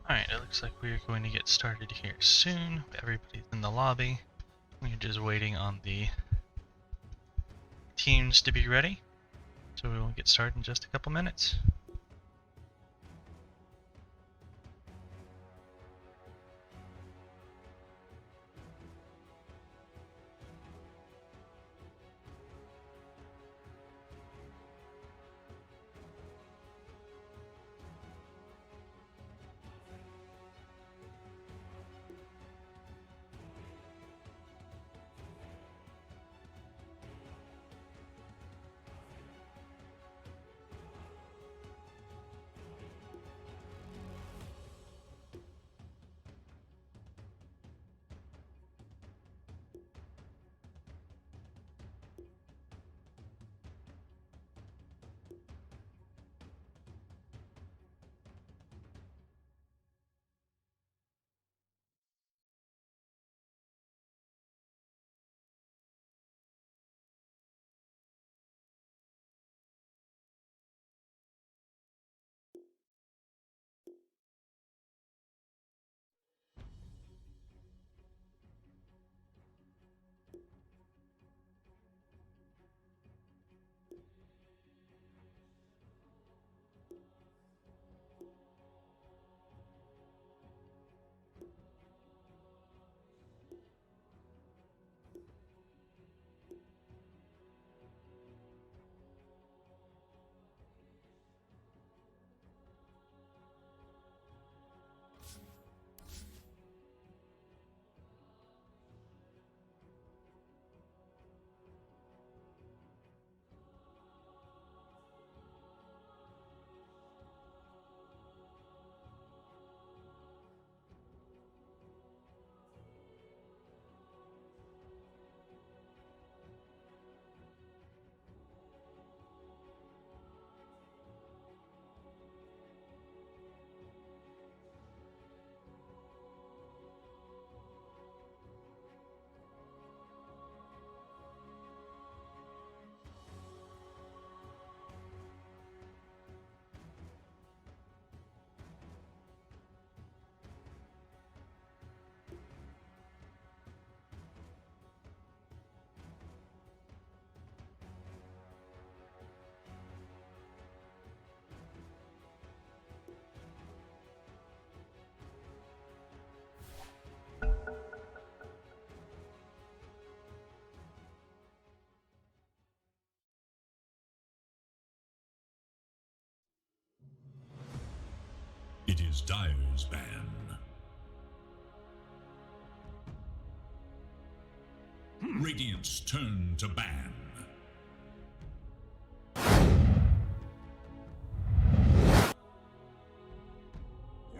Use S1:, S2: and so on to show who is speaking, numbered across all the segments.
S1: Alright, it looks like we're going to get started here soon. Everybody's in the lobby. We're just waiting on the teams to be ready. So we will get started in just a couple minutes.
S2: It is Dyer's ban. Radiant's turn to ban.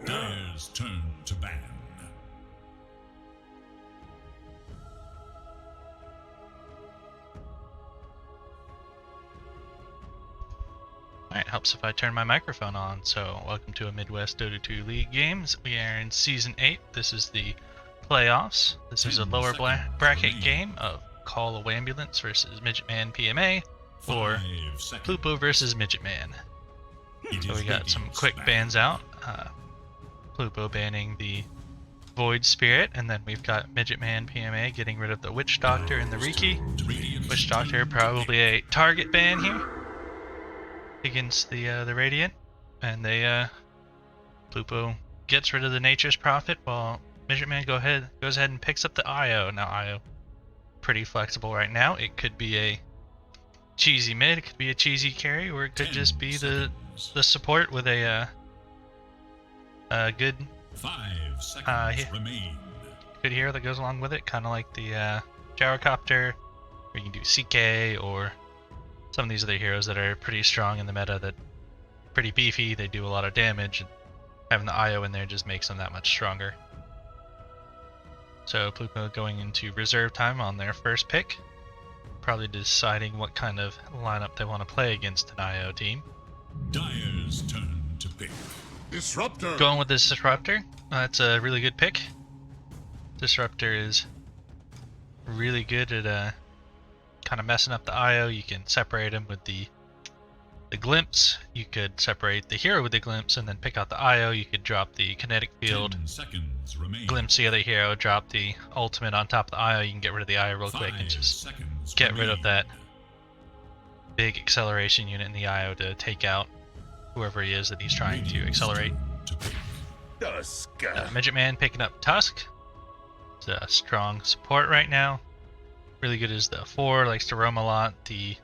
S2: Dyer's turn to ban.
S1: Alright, helps if I turn my microphone on. So, welcome to a Midwest Dota 2 League games. We are in Season 8. This is the playoffs. This is a lower bracket game of Call of Ambulance versus Midgetman PMA, or Plupo versus Midgetman. So we got some quick bans out. Plupo banning the Void Spirit, and then we've got Midgetman PMA getting rid of the Witch Doctor and the Riki. Witch Doctor probably a target ban here against the Radiant, and they Plupo gets rid of the Nature's Prophet while Midgetman goes ahead and picks up the IO. Now IO pretty flexible right now. It could be a cheesy mid, it could be a cheesy carry, or it could just be the support with a good
S2: 5 seconds remain.
S1: Good hero that goes along with it, kind of like the Gyrocopter, or you can do CK, or some of these other heroes that are pretty strong in the meta, that pretty beefy, they do a lot of damage, and having the IO in there just makes them that much stronger. So Plupo going into reserve time on their first pick, probably deciding what kind of lineup they want to play against an IO team.
S2: Dyer's turn to pick. Disruptor.
S1: Going with this Disruptor, that's a really good pick. Disruptor is really good at kind of messing up the IO. You can separate him with the the glimpse, you could separate the hero with the glimpse and then pick out the IO. You could drop the kinetic field,
S2: 10 seconds remain.
S1: glimpse the other hero, drop the ultimate on top of the IO. You can get rid of the IO real quick and
S2: 5
S1: just
S2: seconds
S1: get rid
S2: remain.
S1: of that big acceleration unit in the IO to take out whoever he is that he's trying to
S2: Radiant's
S1: accelerate.
S2: turn to pick.
S1: Midgetman picking up Tusk. It's a strong support right now. Really good as the 4, likes to roam a lot. The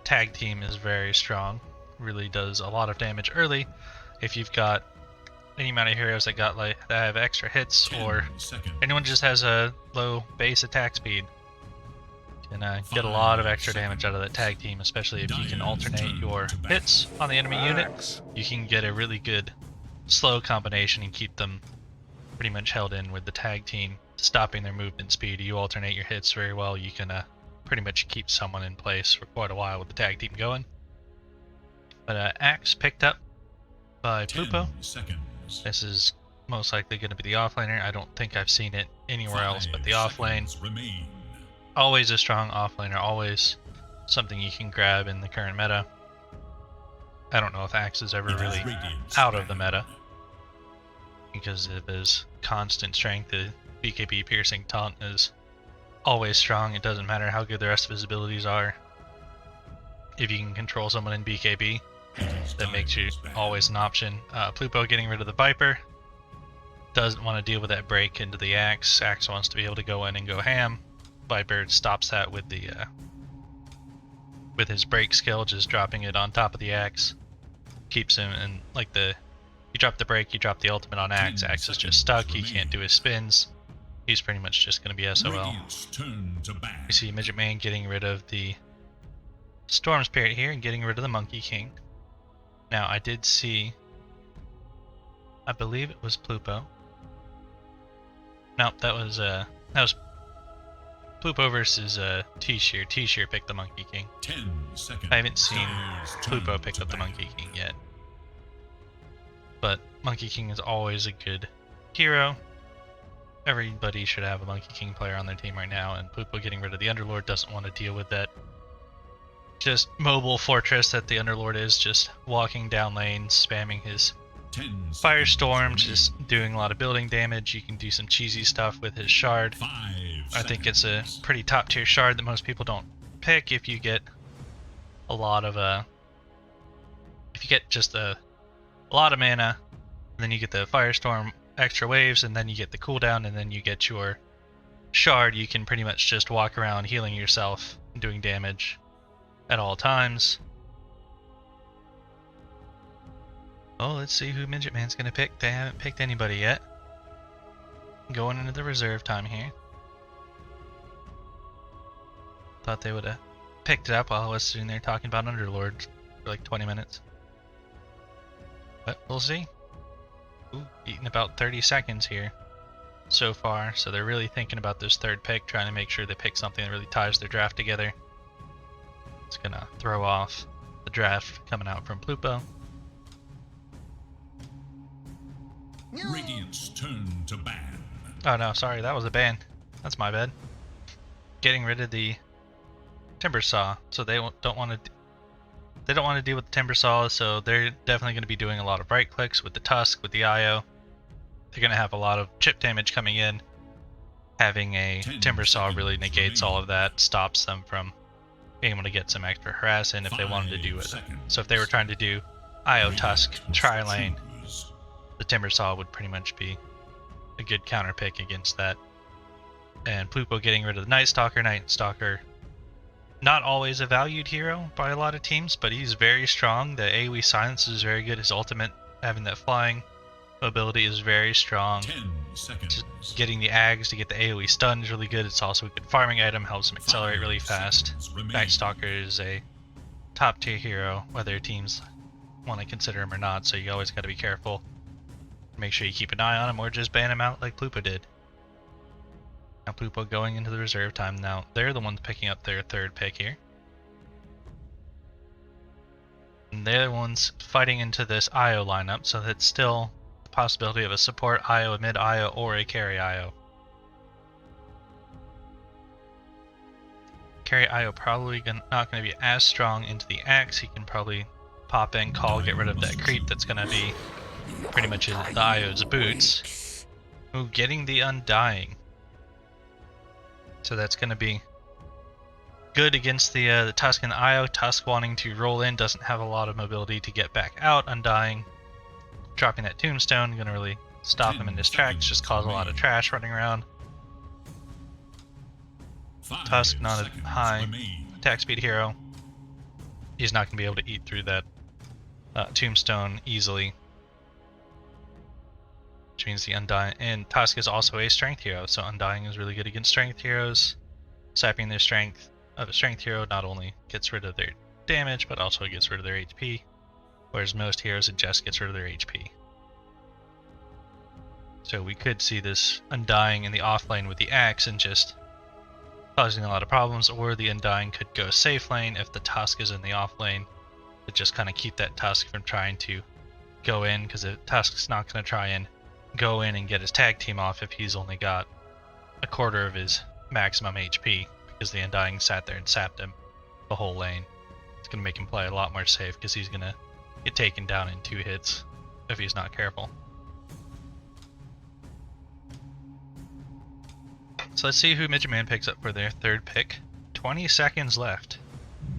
S1: tag team is very strong. Really does a lot of damage early. If you've got any amount of heroes that have extra hits,
S2: 10
S1: or
S2: seconds.
S1: anyone just has a low base attack speed, can get a lot of extra damage out of that tag team, especially if you can alternate your hits on the enemy unit. You can get a really good slow combination and keep them pretty much held in with the tag team, stopping their movement speed. You alternate your hits very well. You can pretty much keep someone in place for quite a while with the tag team going. But Axe picked up by
S2: 10
S1: Plupo.
S2: seconds.
S1: This is most likely going to be the offlaner. I don't think I've seen it anywhere else but
S2: 5
S1: the off lane.
S2: seconds remain.
S1: Always a strong offlaner, always something you can grab in the current meta. I don't know if Axe is ever
S2: It is
S1: really
S2: Radiant's
S1: out of the
S2: turn.
S1: meta because of his constant strength. The BKB piercing taunt is always strong. It doesn't matter how good the rest of his abilities are. If you can control someone in BKB, that makes you always an option. Plupo getting rid of the Viper. Doesn't want to deal with that break into the Axe. Axe wants to be able to go in and go ham. Viper stops that with the with his break skill, just dropping it on top of the Axe. Keeps him in, you drop the break, you drop the ultimate on Axe.
S2: 10
S1: Axe is just stuck, he
S2: seconds
S1: can't do his spins. He's pretty much just going to be SOL.
S2: Radiant's turn to ban.
S1: You see Midgetman getting rid of the Storm Spirit here and getting rid of the Monkey King. Now I did see, I believe it was Plupo. Nope, that was Plupo versus T-Shear. T-Shear picked the Monkey King.
S2: 10 seconds.
S1: I haven't seen
S2: Dyer's turn
S1: Plupo pick
S2: to
S1: up the
S2: ban.
S1: Monkey King yet. But Monkey King is always a good hero. Everybody should have a Monkey King player on their team right now, and Plupo getting rid of the Underlord doesn't want to deal with that just mobile fortress that the Underlord is, just walking down lanes, spamming his
S2: 10
S1: Firestorm,
S2: seconds
S1: just doing a lot of building damage. You can do some cheesy stuff with his shard.
S2: 5
S1: I think it's a
S2: seconds.
S1: pretty top tier shard that most people don't pick. If you get a lot of if you get just a lot of mana, and then you get the Firestorm extra waves, and then you get the cooldown, and then you get your shard, you can pretty much just walk around healing yourself and doing damage at all times. Oh, let's see who Midgetman's gonna pick. They haven't picked anybody yet. Going into the reserve time here. Thought they would have picked it up while I was sitting there talking about Underlords for like 20 minutes. But we'll see. Ooh, eating about 30 seconds here so far, so they're really thinking about this third pick, trying to make sure they pick something that really ties their draft together. It's gonna throw off the draft coming out from Plupo.
S2: Radiant's turn to ban.
S1: Oh no, sorry, that was a ban. That's my bad. Getting rid of the Timber Saw, so they don't want to deal with the Timber Saw, so they're definitely going to be doing a lot of right clicks with the Tusk, with the IO. They're going to have a lot of chip damage coming in. Having a
S2: 10
S1: Timber Saw really
S2: seconds
S1: negates all
S2: remaining.
S1: of that, stops them from being able to get some extra harass in if they wanted to do
S2: 5
S1: it.
S2: seconds.
S1: So if they were trying to do IO Tusk,
S2: Radiant
S1: tri-lane,
S2: choose.
S1: the Timber Saw would pretty much be a good counter pick against that. And Plupo getting rid of the Night Stalker. Night Stalker, not always a valued hero by a lot of teams, but he's very strong. The AoE silence is very good. His ultimate, having that flying mobility, is very strong.
S2: 10 seconds.
S1: Just getting the Ags to get the AoE stun is really good. It's also a good farming item, helps him accelerate really
S2: 5
S1: fast.
S2: seconds remain.
S1: Night Stalker is a top tier hero, whether teams want to consider him or not, so you always got to be careful. Make sure you keep an eye on him or just ban him out like Plupo did. Now Plupo going into the reserve time. Now they're the ones picking up their third pick here. And they're the ones fighting into this IO lineup, so that's still the possibility of a support IO, a mid IO, or a carry IO. Carry IO probably not going to be as strong into the Axe. He can probably pop in, call, get rid of that creep that's going to be pretty much the IO's boots. Ooh, getting the Undying. So that's going to be good against the Tusk and IO. Tusk wanting to roll in, doesn't have a lot of mobility to get back out. Undying, dropping that tombstone, going to really stop him in his tracks, just cause a lot of trash running around. Tusk, not a high attack speed hero. He's not going to be able to eat through that tombstone easily. Which means the Undying, and Tusk is also a strength hero, so Undying is really good against strength heroes. Sapping their strength of a strength hero not only gets rid of their damage, but also gets rid of their HP. Whereas most heroes, it just gets rid of their HP. So we could see this Undying in the off lane with the axe and just causing a lot of problems, or the Undying could go safe lane if the Tusk is in the off lane to just kind of keep that Tusk from trying to go in, because the Tusk's not going to try and go in and get his tag team off if he's only got a quarter of his maximum HP, because the Undying sat there and sapped him the whole lane. It's going to make him play a lot more safe, because he's going to get taken down in 2 hits if he's not careful. So let's see who Midgetman picks up for their third pick. 20 seconds left.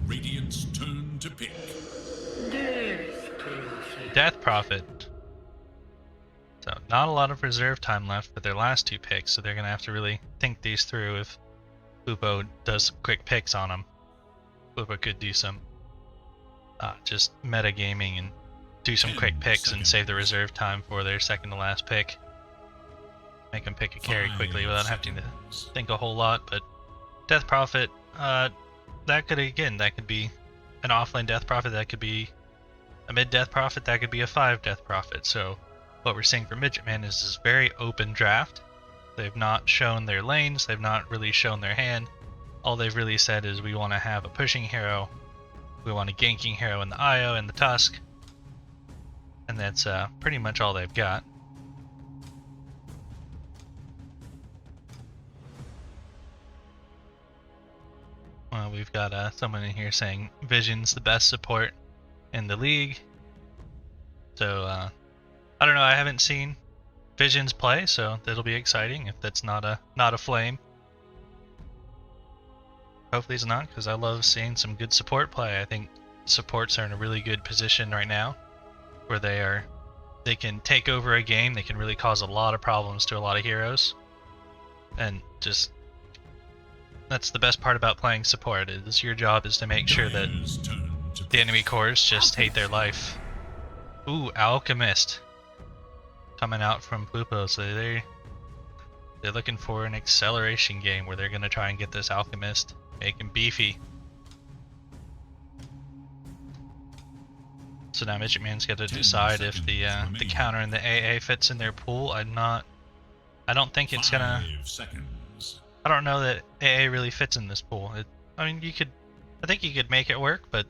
S2: Radiant's turn to pick.
S1: Death Prophet. So not a lot of reserve time left for their last 2 picks, so they're going to have to really think these through if Plupo does some quick picks on them. Plupo could do some just metagaming and do some quick picks and save the reserve time for their second to last pick. Make them pick a carry quickly without having to think a whole lot, but Death Prophet, that could be an offlane Death Prophet, that could be a mid Death Prophet, that could be a 5 Death Prophet. So what we're seeing for Midgetman is this very open draft. They've not shown their lanes, they've not really shown their hand. All they've really said is we want to have a pushing hero, we want a ganking hero in the IO and the Tusk, and that's pretty much all they've got. Well, we've got someone in here saying Vision's the best support in the league. So, I don't know, I haven't seen Vision's play, so that'll be exciting if that's not a flame. Hopefully it's not, because I love seeing some good support play. I think supports are in a really good position right now, where they can take over a game, they can really cause a lot of problems to a lot of heroes, and just that's the best part about playing support, is your job is to make sure that the enemy cores just hate their life. Ooh, Alchemist coming out from Plupo, so they're looking for an acceleration game where they're going to try and get this Alchemist, make him beefy. So now Midgetman's got to decide if the counter and the AA fits in their pool. I don't think it's gonna. I don't know that AA really fits in this pool. I mean, I think you could make it work, but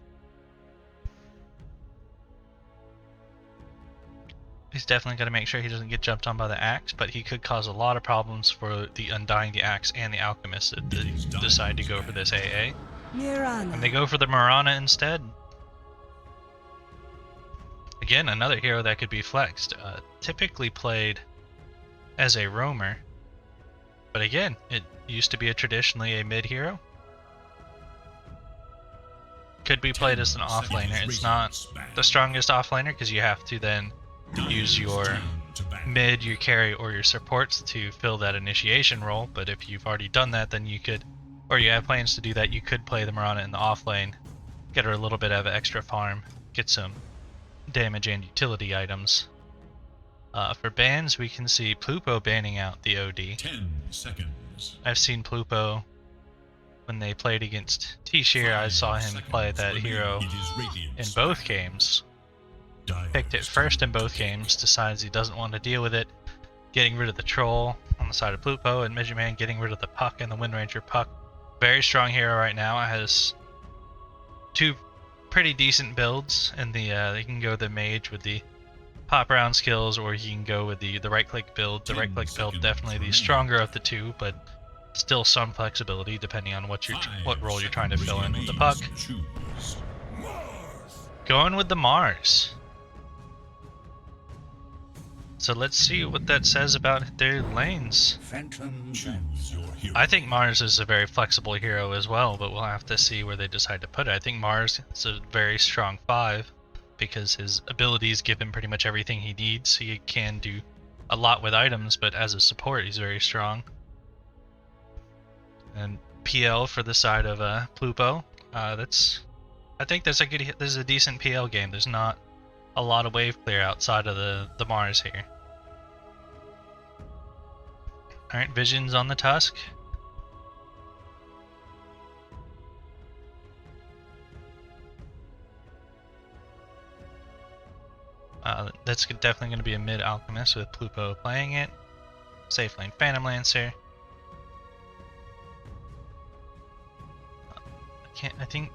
S1: he's definitely got to make sure he doesn't get jumped on by the axe, but he could cause a lot of problems for the Undying, the axe, and the Alchemist if they decide to go for this AA. And they go for the Mirana instead. Again, another hero that could be flexed. Typically played as a roamer, but again, it used to be traditionally a mid hero. Could be played as an offlaner. It's not the strongest offlaner because you have to then use your mid, your carry, or your supports to fill that initiation role. But if you've already done that, then you could, or you have plans to do that, you could play the Mirana in the offlane, get her a little bit of extra farm, get some damage and utility items. For bans, we can see Plupo banning out the OD.
S2: 10 seconds.
S1: I've seen Plupo when they played against T-Shear. I saw him play that hero in both games. Picked it first in both games, decides he doesn't want to deal with it, getting rid of the troll on the side of Plupo, and Midgetman getting rid of the Puck and the Wind Ranger. Puck, very strong hero right now. It has 2 pretty decent builds, and they can go the mage with the pop round skills, or you can go with the right click build. The right click build definitely the stronger of the 2, but still some flexibility depending on what role you're trying to fill in with the Puck. Going with the Mars. So let's see what that says about their lanes.
S2: Choose your hero.
S1: I think Mars is a very flexible hero as well, but we'll have to see where they decide to put it. I think Mars is a very strong 5 because his abilities give him pretty much everything he needs. He can do a lot with items, but as a support, he's very strong. And PL for the side of Plupo. I think there's a decent PL game. There's not a lot of wave clear outside of the Mars here. Alright, Vision's on the Tusk. That's definitely going to be a mid Alchemist with Plupo playing it. Safe lane Phantom Lancer. I think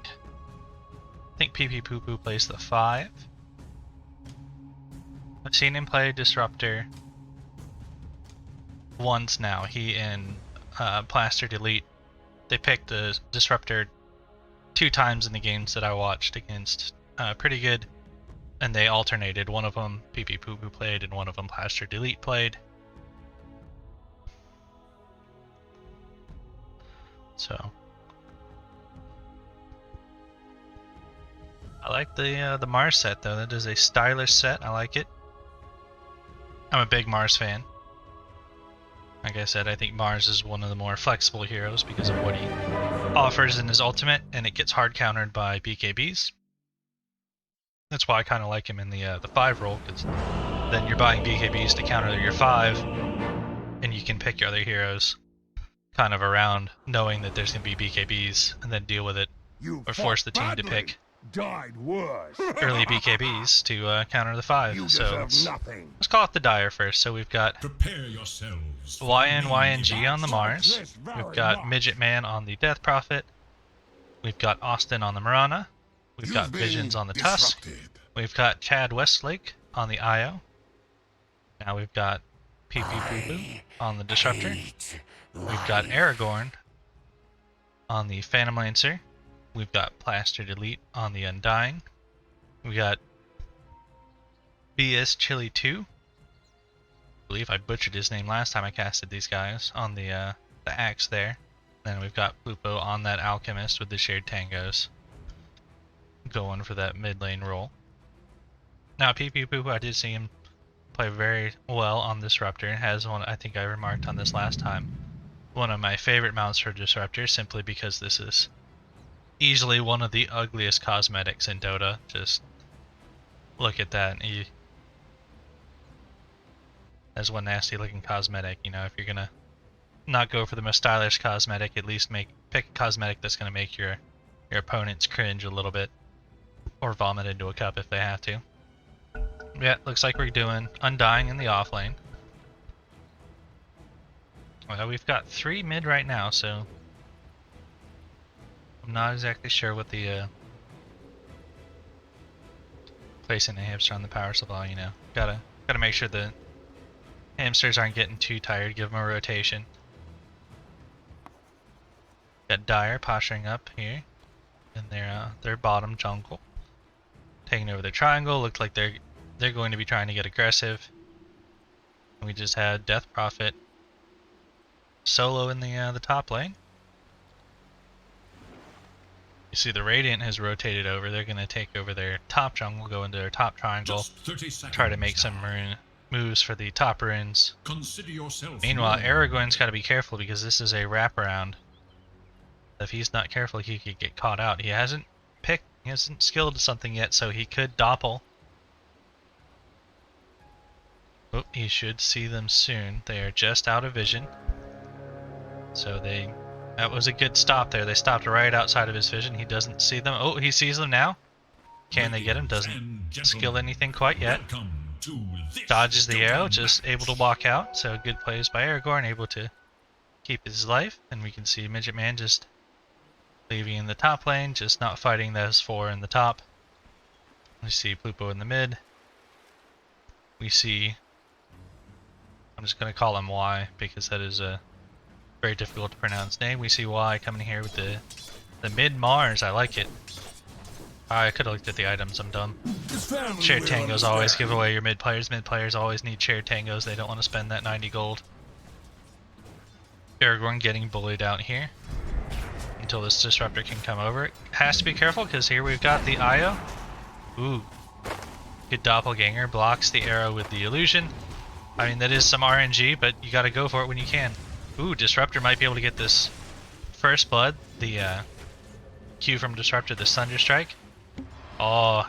S1: PP Poopoo plays the 5. I've seen him play Disruptor once now. He and Plaster Delete, they picked the Disruptor 2 times in the games that I watched against pretty good, and they alternated. One of them PP Poopoo played and one of them Plaster Delete played. So I like the Mars set though. That is a stylish set. I like it. I'm a big Mars fan. Like I said, I think Mars is one of the more flexible heroes because of what he offers in his ultimate, and it gets hard countered by BKBs. That's why I kind of like him in the 5 role, because then you're buying BKBs to counter your 5, and you can pick your other heroes kind of around, knowing that there's going to be BKBs, and then deal with it, or force the team to pick
S3: died worse.
S1: early BKBs to counter the 5.
S3: You
S1: So
S3: deserve nothing.
S1: let's call it the Dire first. So we've got
S2: Prepare yourselves. for
S1: YNYNG on the Mars.
S3: This very
S1: We've got
S3: much.
S1: Midgetman on the Death Prophet. We've got Austin on the Marana. We've got
S3: You've
S1: Visions
S3: been
S1: on the Tusk.
S3: disrupted.
S1: We've got Chad Westlake on the IO. Now we've got PP Poopoo on the Disruptor. We've got Aragorn on the Phantom Lancer. We've got Plaster Delete on the Undying. We got BS Chili 2. I believe I butchered his name last time I casted these guys on the axe there. Then we've got Plupo on that Alchemist with the shared tangos, going for that mid lane role. Now PP Poopoo, I did see him play very well on Disruptor. Has one, I think I remarked on this last time, one of my favorite mounts for Disruptor, simply because this is easily one of the ugliest cosmetics in Dota. Just look at that. That's one nasty looking cosmetic. You know, if you're gonna not go for the most stylish cosmetic, at least pick a cosmetic that's gonna make your opponents cringe a little bit, or vomit into a cup if they have to. Yeah, looks like we're doing Undying in the off lane. Well, we've got 3 mid right now, so I'm not exactly sure what the placing the hamster on the power supply. You know, gotta make sure the hamsters aren't getting too tired. Give them a rotation. Got Dire posturing up here in their bottom jungle, taking over their triangle. Looks like they're going to be trying to get aggressive. And we just had Death Prophet solo in the top lane. You see the Radiant has rotated over. They're going to take over their top jungle, go into their top triangle,
S2: Just 30 seconds
S1: try to make
S2: now.
S1: some rune moves for the top runes.
S2: Consider yourself.
S1: Meanwhile,
S2: warned.
S1: Aragorn's got to be careful because this is a wraparound. If he's not careful, he could get caught out. He hasn't skilled something yet, so he could doppel. Oh, he should see them soon. They are just out of vision. So that was a good stop there. They stopped right outside of his vision. He doesn't see them. Oh, he sees them now. Can they get him?
S2: Ladies
S1: Doesn't
S2: and
S1: skill
S2: gentlemen,
S1: anything quite yet.
S2: welcome to this
S1: Dodges the arrow,
S2: Dota
S1: just
S2: match.
S1: able to walk out. So good plays by Aragorn, able to keep his life. And we can see Midgetman just leaving in the top lane, just not fighting those 4 in the top. We see Plupo in the mid. We see, I'm just going to call him Y because that is a very difficult to pronounce name. We see Y coming here with the mid Mars. I like it. I could have looked at the items, I'm dumb. Shared tangos always give away your mid players. Mid players always need shared tangos, they don't want to spend that 90 gold. Aragorn getting bullied out here until this disruptor can come over. It has to be careful because here we've got the Io. Ooh. Good doppelganger, blocks the arrow with the illusion. I mean, that is some RNG, but you gotta go for it when you can. Ooh, Disruptor might be able to get this first blood. The Q from Disruptor, the Thunderstrike. Oh.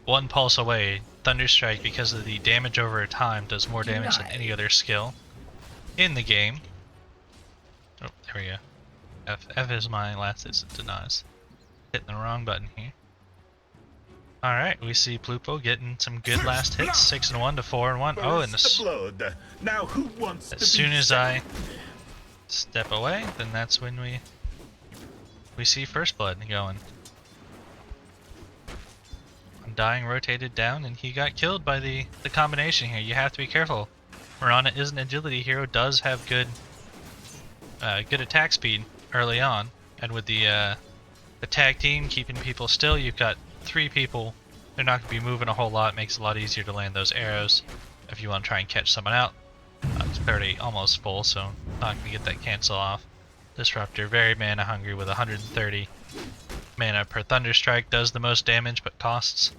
S1: One pulse away. Thunderstrike, because of the damage over time, does more damage than any other skill in the game. Oh, there we go. F is my last hit, it denies. Hitting the wrong button here. Alright, we see Plupo getting some good last hits, 6 and 1 to 4 and 1. Oh, and
S3: blood. Now who wants
S1: as soon as I step away, then that's when we see first blood going. Undying rotated down, and he got killed by the combination here. You have to be careful. Mirana is an agility hero, does have good attack speed early on, and with the tag team keeping people still, you've got 3 people. They're not going to be moving a whole lot. It makes it a lot easier to land those arrows if you want to try and catch someone out. It's already almost full, so not going to get that cancel off. Disruptor, very mana hungry with 130 mana per Thunderstrike, does the most damage but costs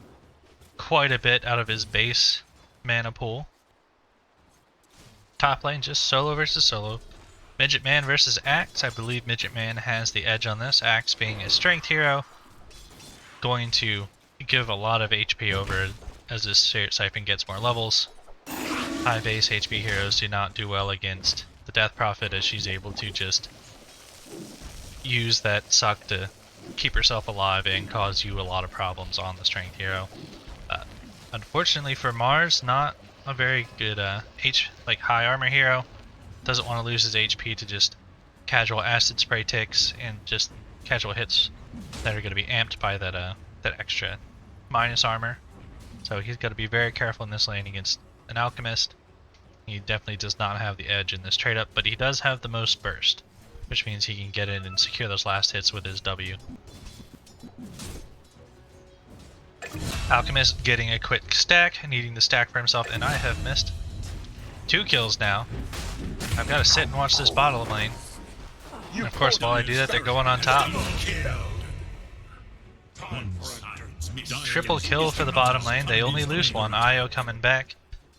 S1: quite a bit out of his base mana pool. Top lane, just solo versus solo. Midgetman versus Axe. I believe Midgetman has the edge on this. Axe being a strength hero, going to give a lot of HP over as this Siphon gets more levels. High base HP heroes do not do well against the Death Prophet, as she's able to just use that suck to keep herself alive and cause you a lot of problems on the strength hero. Unfortunately for Mars, not a very good high armor hero. Doesn't want to lose his HP to just casual acid spray ticks and just casual hits that are going to be amped by that extra minus armor. So he's got to be very careful in this lane against an alchemist. He definitely does not have the edge in this trade up, but he does have the most burst, which means he can get in and secure those last hits with his W. Alchemist getting a quick stack, needing the stack for himself, and I have missed 2 kills now. I've got to sit and watch this bottom lane. And of course, while I do that, they're going on top. Triple kill for the bottom lane. They only lose one. Io coming back.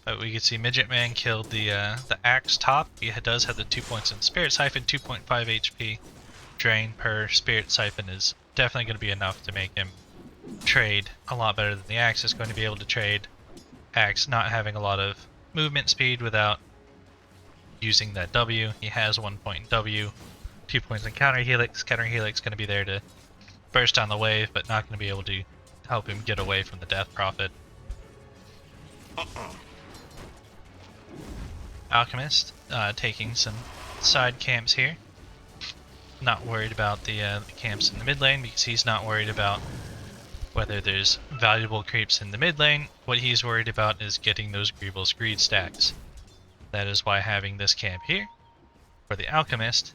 S1: But we can see Midgetman killed the Axe top. He does have the 2 points in Spirit Siphon, 2.5 HP drain per Spirit Siphon is definitely going to be enough to make him trade a lot better than the Axe is going to be able to trade. Axe not having a lot of movement speed without using that W. He has 1 point in W, 2 points in Counter Helix. Counter Helix going to be there to burst down the wave, but not going to be able to help him get away from the Death Prophet. Alchemist taking some side camps here. Not worried about the camps in the mid lane because he's not worried about whether there's valuable creeps in the mid lane. What he's worried about is getting those Grievous Greed stacks. That is why having this camp here for the Alchemist.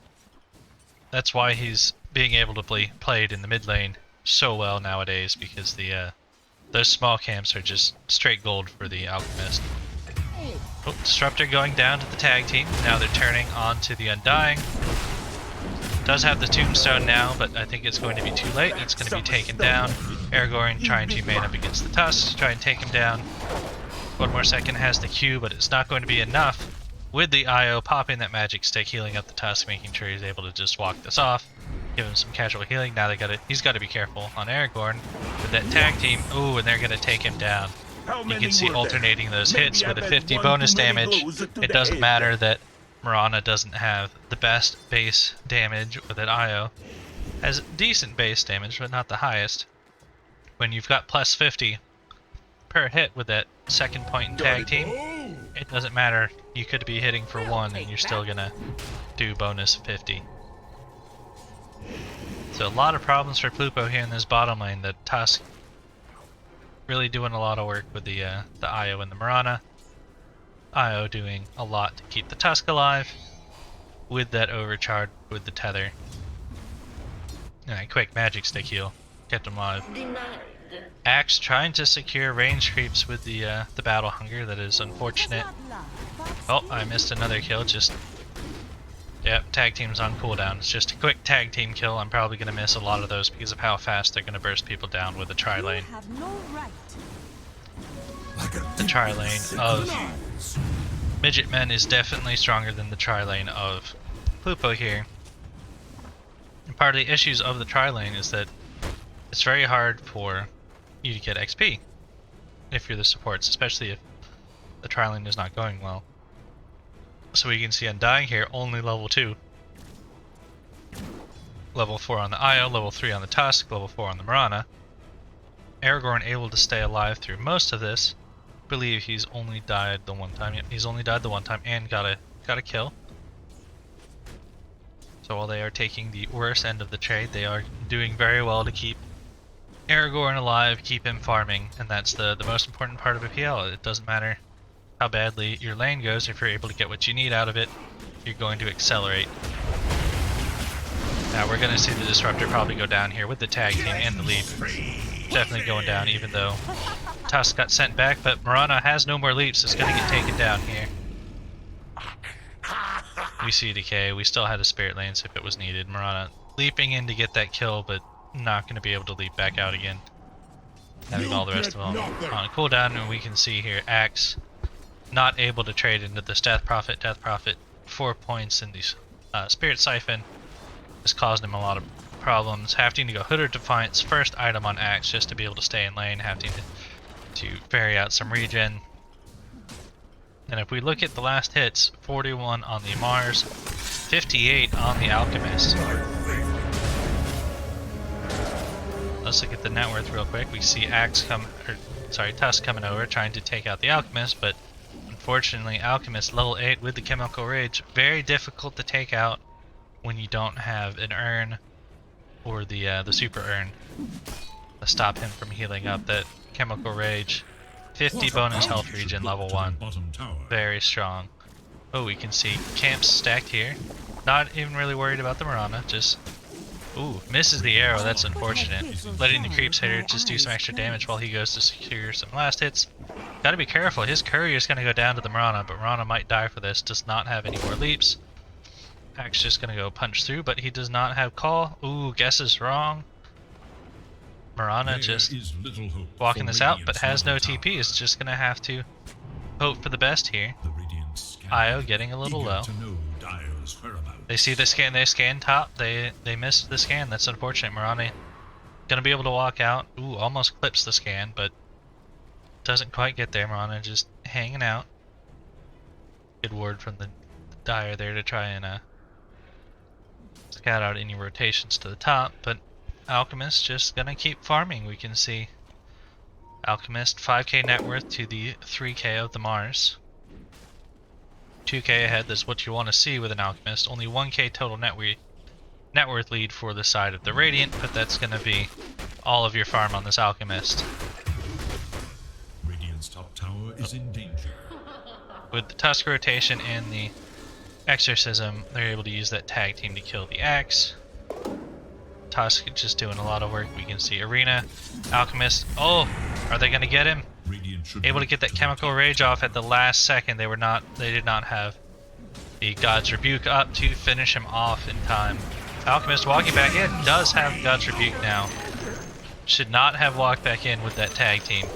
S1: That's why he's being able to be played in the mid lane so well nowadays, because those small camps are just straight gold for the Alchemist. Oh, Disruptor going down to the tag team. Now they're turning on to the Undying. Does have the Tombstone now, but I think it's going to be too late. It's going to be taken down. Aragorn trying to main up against the Tusk, try and take him down. 1 more second, has the Q, but it's not going to be enough. With the IO popping that magic stick, healing up the Tusk, making sure he's able to just walk this off. Give him some casual healing. Now he's got to be careful on Aragorn with that tag team. Ooh, and they're going to take him down. You can see alternating those hits with a 50 bonus damage. It doesn't matter that Mirana doesn't have the best base damage with that IO. Has decent base damage, but not the highest. When you've got plus 50 per hit with that second point in tag team, it doesn't matter. You could be hitting for 1 and you're still gonna do bonus 50. So a lot of problems for Plupo here in this bottom lane. The Tusk really doing a lot of work with the IO and the Mirana. IO doing a lot to keep the Tusk alive with that overcharge with the tether. Alright, quick magic stick heal. kept him alive. Axe trying to secure range creeps with the battle hunger. That is unfortunate. Oh, I missed another kill. Just yep, tag team's on cooldown. It's just a quick tag team kill. I'm probably gonna miss a lot of those because of how fast they're gonna burst people down with the tri-lane. The tri-lane of Midgetman is definitely stronger than the tri-lane of Plupo here. And part of the issues of the tri-lane is that it's very hard for you to get XP if you're the supports, especially if the tri-lane is not going well. So we can see Undying here, only level 2. Level 4 on the Io, level 3 on the Tusk, level 4 on the Mirana. Aragorn able to stay alive through most of this. I believe he's only died the one time. Yep, he's only died the one time and got a kill. So while they are taking the worst end of the trade, they are doing very well to keep Aragorn alive, keep him farming, and that's the most important part of a PL. It doesn't matter how badly your lane goes, if you're able to get what you need out of it, you're going to accelerate. Now we're going to see the Disruptor probably go down here with the tag team and the leap. Definitely going down, even though Tusk got sent back, but Mirana has no more leaps. It's going to get taken down here. We see decay. We still had a Spirit Lance if it was needed. Mirana leaping in to get that kill, but not going to be able to leap back out again. Having all the rest of them on cooldown, and we can see here Axe not able to trade into this Death Prophet. Death Prophet 4 points in the Spirit Siphon has caused him a lot of problems. Having to go Hood or Defiance first item on Axe just to be able to stay in lane, having to ferry out some regen. And if we look at the last hits, 41 on the Mars, 58 on the Alchemist. Let's look at the net worth real quick. We see Tusk coming over trying to take out the Alchemist, but unfortunately Alchemist level 8 with the Chemical Rage, very difficult to take out when you don't have an urn or the super urn to stop him from healing up. That Chemical Rage, 50 bonus health regen level 1, very strong. Oh, we can see camps stacked here. Not even really worried about the Mirana, just ooh, misses the arrow. That's unfortunate. Letting the creeps hitter just do some extra damage while he goes to secure some last hits. Gotta be careful, his courier's gonna go down to the Mirana, but Mirana might die for this. Does not have any more leaps. Axe just gonna go punch through, but he does not have call. Ooh, guesses wrong. Mirana just walking this out, but has no TP. Is just gonna have to hope for the best here. Io getting a little low. They see the scan, they scan top, they missed the scan. That's unfortunate. Mirana gonna be able to walk out. Ooh, almost clips the scan, but doesn't quite get there. Mirana just hanging out. Good ward from the Dire there to try and scout out any rotations to the top, but Alchemist just gonna keep farming. We can see Alchemist 5k net worth to the 3k of the Mars. 2k ahead, that's what you want to see with an Alchemist. Only 1k total net worth lead for the side of the Radiant, but that's gonna be all of your farm on this Alchemist.
S2: Radiant's top tower is in danger.
S1: With the Tusk rotation and the Exorcism, they're able to use that tag team to kill the Axe. Tusk just doing a lot of work. We can see Arena, Alchemist. Oh, are they gonna get him? Able to get that Chemical Rage off at the last second. They did not have the God's Rebuke up to finish him off in time. Alchemist walking back in, does have God's Rebuke now. Should not have walked back in with that tag team.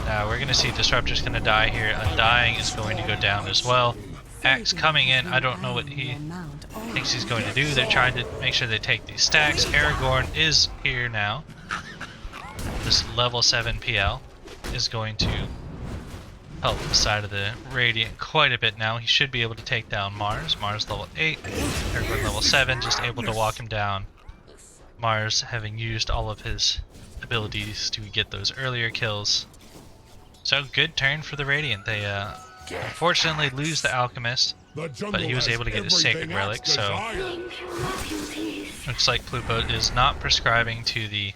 S1: Now we're gonna see Disruptor's gonna die here. Undying is going to go down as well. Axe coming in, I don't know what he thinks he's going to do. They're trying to make sure they take these stacks. Aragorn is here now. This level 7 PL is going to help the side of the Radiant quite a bit now. He should be able to take down Mars. Mars level 8, Aragorn level 7, just able to walk him down. Mars having used all of his abilities to get those earlier kills. So good turn for the Radiant. They unfortunately lose the Alchemist, but he was able to get his Sacred Relic, so looks like Plupo is not prescribing to the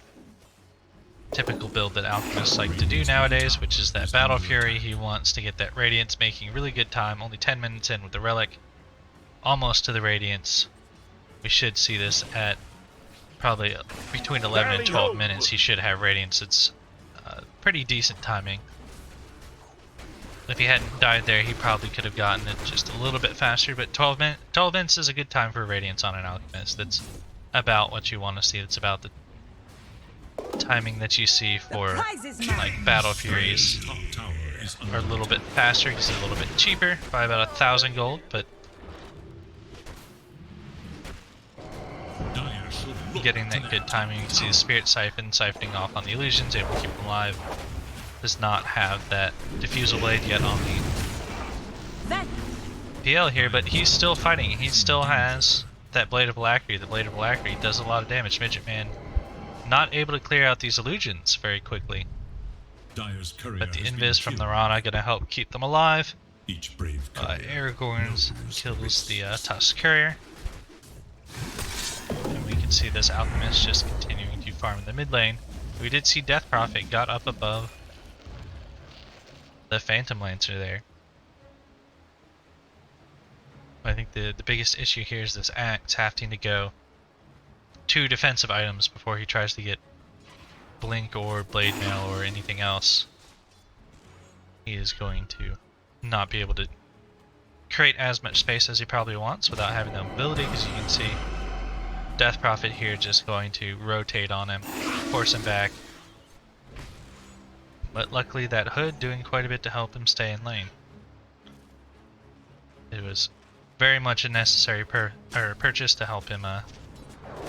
S1: typical build that Alchemists like to do nowadays, which is that Battle Fury. He wants to get that Radiance, making really good time. Only 10 minutes in with the Relic, almost to the Radiance. We should see this at probably between 11 and 12 minutes, he should have Radiance. It's pretty decent timing. If he hadn't died there, he probably could have gotten it just a little bit faster, but 12 minutes is a good time for Radiance on an Alchemist. That's about what you want to see. It's about the timing that you see for like Battle Furies. Are a little bit faster because it's a little bit cheaper, by about 1,000 gold, but getting that good timing. You can see the Spirit Siphon siphoning off on the illusions, able to keep them alive. Does not have that Diffusal Blade yet on the PL here, but he's still fighting. He still has that Blade of Alacrity. The Blade of Alacrity does a lot of damage. Midgetman not able to clear out these illusions very quickly. But the Invis from the Rana gonna help keep them alive. Aragorn's kills the Tusk Courier. And we can see this Alchemist just continuing to farm in the mid lane. We did see Death Prophet got up above the Phantom Lancer there. I think the biggest issue here is this Axe having to go 2 defensive items before he tries to get Blink or Blade Mail or anything else. He is going to not be able to create as much space as he probably wants without having the mobility, because you can see Death Prophet here just going to rotate on him, force him back. But luckily that Hood doing quite a bit to help him stay in lane. It was very much a necessary purchase to help him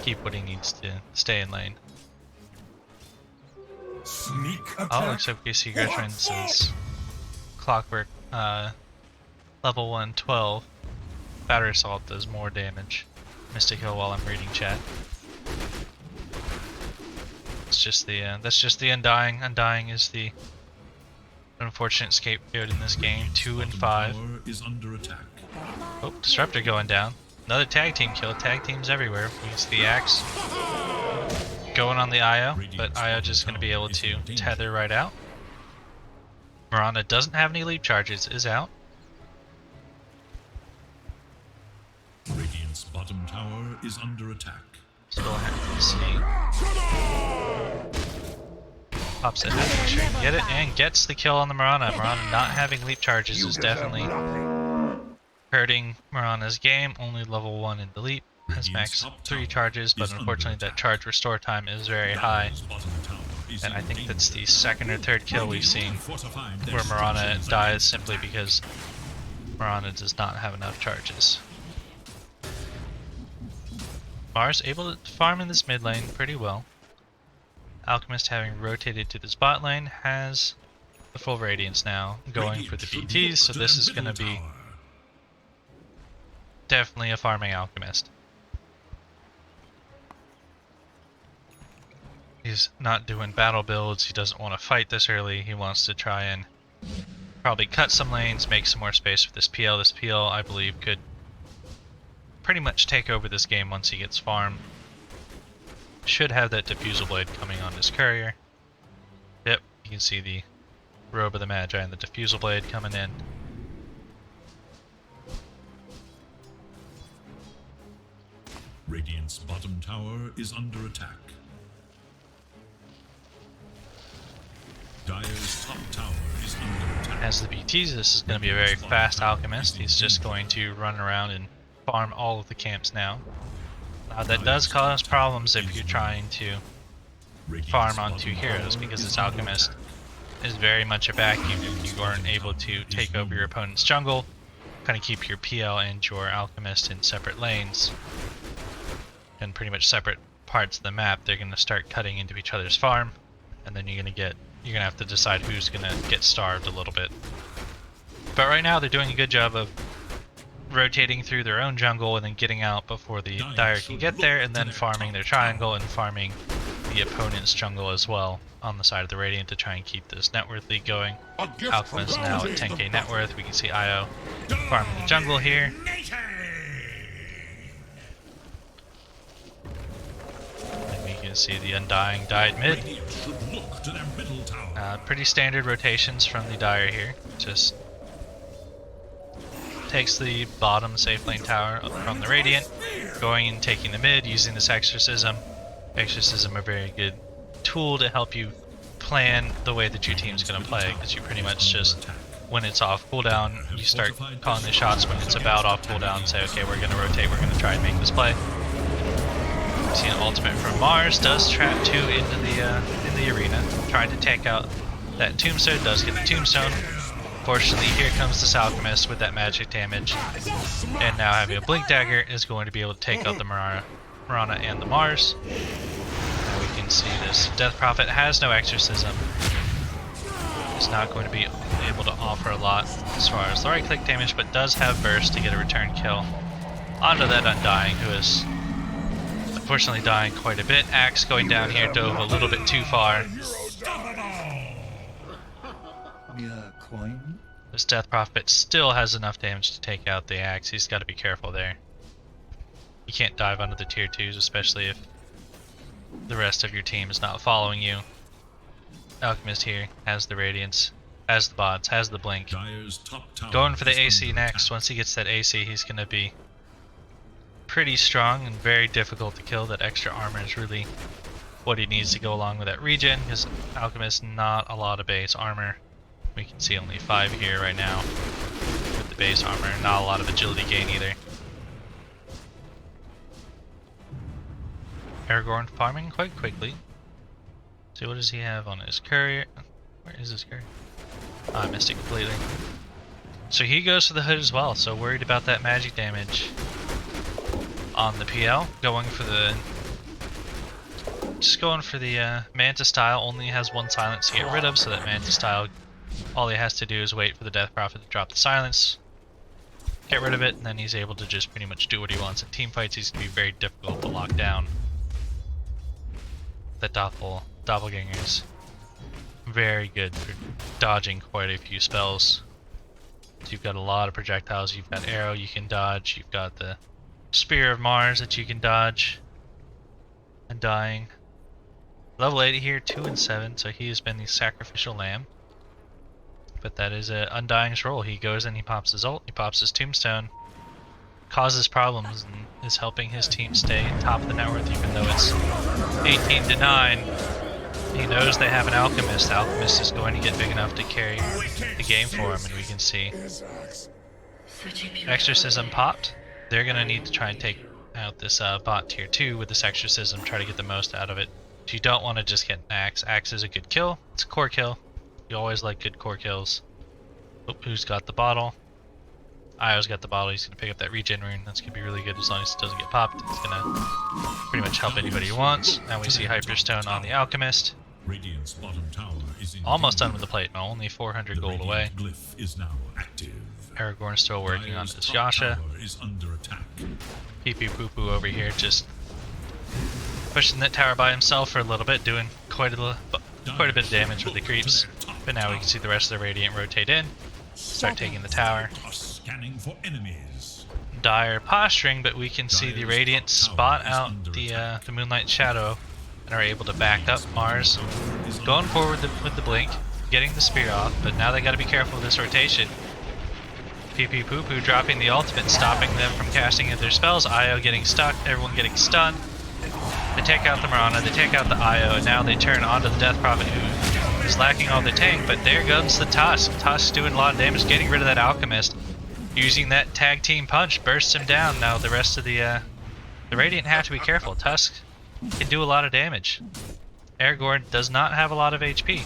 S1: keep what he needs to stay in lane. Looks like we see Gertrude's Clockwork level 112. Battery Assault does more damage. Mystic Hill while I'm reading chat. It's just the that's just the Undying. Undying is the unfortunate scapegoat in this game. 2 and 5. Oh, Disruptor going down. Another tag team kill. Tag teams everywhere. We use the Axe going on the IO, but IO just going to be able to tether right out. Miranda doesn't have any leap charges, is out.
S2: Radiant's bottom tower is under attack.
S1: Still have to see. Pops it, make sure you get it, and gets the kill on the Mirana. Mirana not having leap charges is definitely hurting Mirana's game. Only level 1 in the leap. Has max 3 charges, but unfortunately that charge restore time is very high. And I think that's the second or third kill we've seen where Mirana dies simply because Mirana does not have enough charges. Mars able to farm in this mid lane pretty well. Alchemist, having rotated to this bot lane, has the full Radiance now, going for the BTs, so this is going to be definitely a farming Alchemist. He's not doing battle builds, he doesn't want to fight this early, he wants to try and probably cut some lanes, make some more space for this PL. This PL, I believe, could pretty much take over this game once he gets farm. Should have that Diffusal Blade coming on his Courier. Yep, you can see the Robe of the Magi and the Diffusal Blade coming in.
S2: Radiant's bottom tower is under attack. Dire's top tower is under attack.
S1: As the BTs, this is going to be a very fast Alchemist. He's just going to run around and farm all of the camps now. That does cause problems if you're trying to farm on 2 heroes, because this Alchemist is very much a vacuum if you aren't able to take over your opponent's jungle, kind of keep your PL and your Alchemist in separate lanes, and pretty much separate parts of the map. They're going to start cutting into each other's farm, and then you're going to have to decide who's going to get starved a little bit. But right now they're doing a good job of rotating through their own jungle and then getting out before the Dire can get there, and then farming their triangle and farming the opponent's jungle as well on the side of the Radiant to try and keep this net worth league going. Alchemist now at 10k net worth. We can see IO farming the jungle here. And we can see the Undying died mid. Pretty standard rotations from the Dire here. Just takes the bottom safe lane tower from the Radiant, going and taking the mid, using this Exorcism, Exorcism a very good tool to help you plan the way that your team's going to play, because you pretty much just, when it's off cooldown, you start calling the shots when it's about off cooldown, say, okay, we're going to rotate, we're going to try and make this play. We see an ultimate from Mars, does trap 2 into the arena, trying to take out that tombstone, does get the tombstone. Fortunately, here comes this Alchemist with that magic damage, and now having a Blink Dagger is going to be able to take out the Mirana and the Mars. Now we can see this Death Prophet has no Exorcism. It's not going to be able to offer a lot as far as the right click damage, but does have Burst to get a return kill onto that Undying, who is unfortunately dying quite a bit. Axe going down here dove a little bit too far. This Death Prophet still has enough damage to take out the Axe. He's got to be careful there. You can't dive under the tier 2s, especially if the rest of your team is not following you. Alchemist here has the Radiance, has the bots, has the Blink. Going for the AC next. Once he gets that AC, he's going to be pretty strong and very difficult to kill. That extra armor is really what he needs to go along with that regen, because Alchemist not a lot of base armor. We can see only 5 here right now with the base armor, not a lot of agility gain either. Aragorn farming quite quickly. So what does he have on his courier? Where is his courier? Oh, I missed it completely. So he goes for the hood as well, so worried about that magic damage on the PL. Going for the Manta style. Only has 1 silence to get rid of, so that Manta style, all he has to do is wait for the Death Prophet to drop the silence, get rid of it, and then he's able to just pretty much do what he wants. In team fights, he's going to be very difficult to lock down. That Doppelganger's very good for dodging quite a few spells. So you've got a lot of projectiles. You've got Arrow you can dodge. You've got the Spear of Mars that you can dodge. Undying. Level 80 here, 2 and 7, so he has been the Sacrificial Lamb. But that is Undying's role. He goes in, he pops his ult, he pops his tombstone, causes problems, and is helping his team stay top of the net worth, even though it's 18 to 9. He knows they have an Alchemist. The Alchemist is going to get big enough to carry the game for him, and we can see Exorcism popped. They're going to need to try and take out this bot tier 2 with this Exorcism, try to get the most out of it. So you don't want to just get an Axe. Axe is a good kill. It's a core kill. You always like good core kills. Oh, who's got the bottle? Io's got the bottle. He's going to pick up that regen rune. That's going to be really good as long as it doesn't get popped. It's going to pretty much help anybody he wants. Now we see Hyperstone on the Alchemist.
S2: Radiant's bottom tower is
S1: Almost done with the plate. No, only 400 gold away.
S2: Glyph is now active.
S1: Aragorn's still working on this Yasha.
S2: Is under attack.
S1: Plupo over here just pushing that tower by himself for a little bit, doing quite a bit of damage with the creeps. But now we can see the rest of the Radiant rotate in, start taking the tower.
S2: Scanning for enemies.
S1: Dire posturing, but we can see the Radiant spot out the Moonlight Shadow and are able to back up Mars. Going forward with the Blink, getting the spear off, but now they got to be careful with this rotation. Plupo dropping the ultimate, stopping them from casting their spells. Io getting stuck, everyone getting stunned. They take out the Mirana, they take out the Io, and now they turn onto the Death Prophet, who is lacking all the tank, but there goes the Tusk. Tusk doing a lot of damage, getting rid of that Alchemist. Using that tag team punch, bursts him down. Now the rest of the Radiant have to be careful. Tusk can do a lot of damage. Aragorn does not have a lot of HP.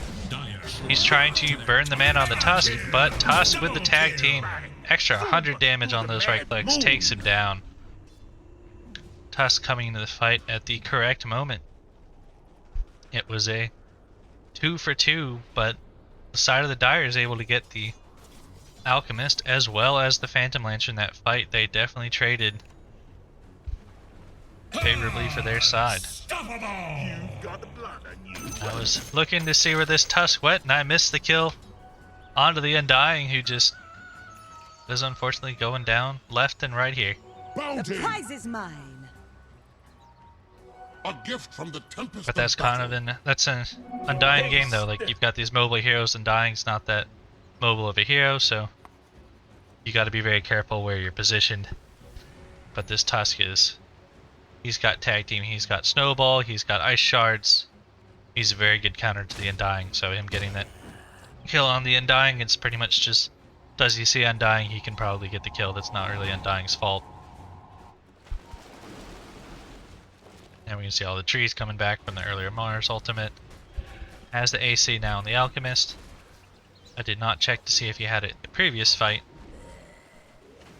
S1: He's trying to burn the man on the Tusk, but Tusk with the tag team, extra 100 damage on those right clicks, takes him down. Tusk coming into the fight at the correct moment. It was a 2 for 2, but the side of the Dire is able to get the Alchemist as well as the Phantom Lantern. That fight, they definitely traded favorably for their side. I was looking to see where this Tusk went, and I missed the kill onto the Undying, who just is unfortunately going down left and right here.
S4: The prize is mine.
S5: A gift from the Tempest.
S1: But that's kind of that's an Undying game though. Like, you've got these mobile heroes, Undying's not that mobile of a hero, so you got to be very careful where you're positioned. But this Tusk is He's got tag team, he's got snowball, he's got ice shards. He's a very good counter to the Undying, so him getting that kill on the Undying, it's pretty much just, does he see Undying, he can probably get the kill. That's not really Undying's fault. And we can see all the trees coming back from the earlier Mars ultimate. Has the AC now on the Alchemist. I did not check to see if he had it in the previous fight.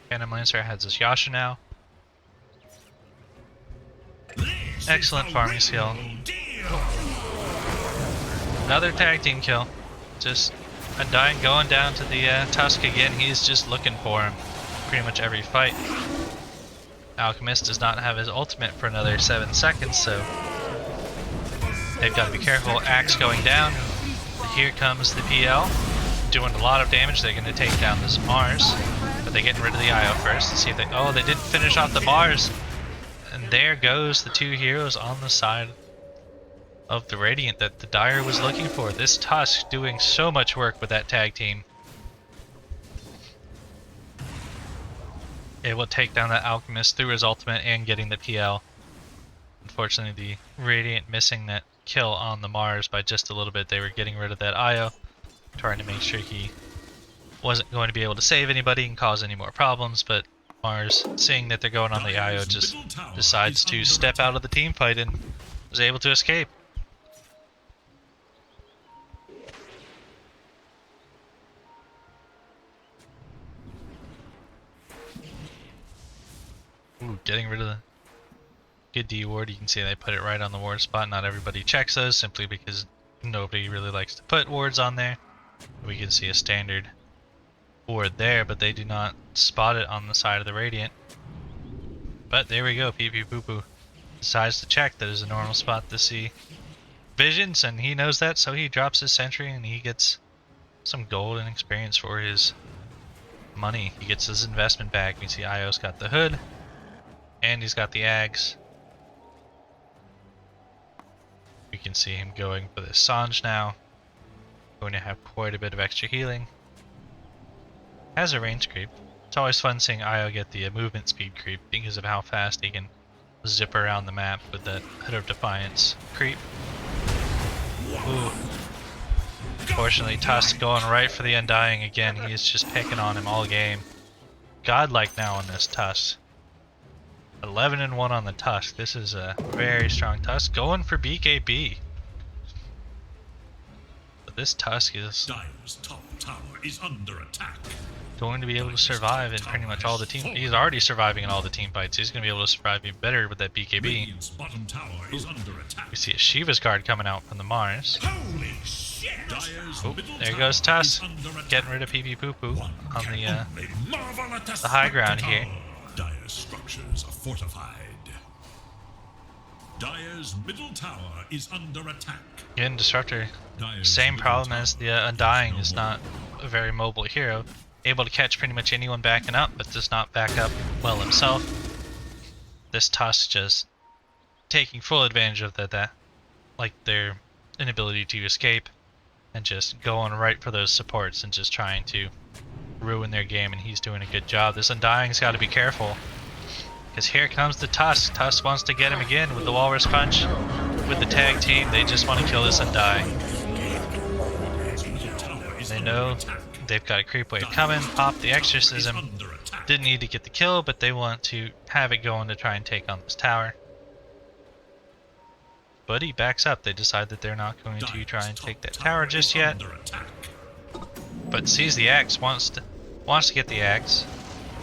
S1: Phantom Lancer has his Yasha now. Excellent farming skill. Another tag team kill. Just Undying going down to the Tusk again. He's just looking for him pretty much every fight. Alchemist does not have his ultimate for another 7 seconds, so they've got to be careful. Axe going down. Here comes the PL. Doing a lot of damage. They're going to take down this Mars. But they're getting rid of the IO first. Let's see if they... Oh, they didn't finish off the Mars. And there goes the two heroes on the side of the Radiant that the Dire was looking for. This Tusk doing so much work with that tag team. It will take down that Alchemist through his ultimate and getting the PL. Unfortunately, the Radiant missing that kill on the Mars by just a little bit. They were getting rid of that IO, trying to make sure he wasn't going to be able to save anybody and cause any more problems, but Mars, seeing that they're going on the IO, just decides to step out of the team fight and was able to escape. Ooh, getting rid of the good D ward. You can see they put it right on the ward spot. Not everybody checks those simply because nobody really likes to put wards on there. We can see a standard ward there, but they do not spot it on the side of the Radiant. But there we go. PP Poo decides to check. That is a normal spot to see visions, and he knows that, so he drops his sentry and he gets some gold and experience for his money. He gets his investment back. You see IO's got the hood. And he's got the Ags. We can see him going for the Sange now. Going to have quite a bit of extra healing. Has a range creep. It's always fun seeing Io get the movement speed creep because of how fast he can zip around the map with that Hood of Defiance creep. Ooh. Unfortunately, Tusk going right for the Undying again. He is just picking on him all game. Godlike now on this Tusk. 11-1 on the Tusk. This is a very strong Tusk. Going for BKB. But this Tusk is
S2: Dire's top tower is under attack.
S1: going to be able to survive in pretty much all the team. He's already surviving in all the team fights. He's going to be able to survive even better with that BKB.
S2: Radiant's bottom tower is under attack.
S1: We see a Shiva's guard coming out from the Mars.
S2: Holy shit! Dire's
S1: Oh,
S2: middle
S1: there
S2: tower
S1: goes Tusk.
S2: is under attack.
S1: Getting rid of PP Poo Poo
S2: One
S1: on
S2: can
S1: the
S2: only marvel at
S1: the high ground here.
S2: Dire's structures are fortified. Dire's middle tower is under attack.
S1: Again, Disruptor,
S2: Dire's
S1: same
S2: middle
S1: problem
S2: tower
S1: as the Undying,
S2: is
S1: is
S2: no
S1: not a very mobile hero. Able to catch pretty much anyone backing up, but does not back up well himself. This Tusk just taking full advantage of that like their inability to escape, and just going right for those supports and just trying to ruin their game, and he's doing a good job. This Undying's got to be careful, because here comes the Tusk. Tusk wants to get him again with the Walrus Punch. With the tag team, they just want to kill this Undying. They know they've got a creep wave coming. Pop the Exorcism. Didn't need to get the kill, but they want to have it going to try and take on this tower. But he backs up. They decide that they're not going to try and take that tower just yet. But sees the axe, wants to get the axe.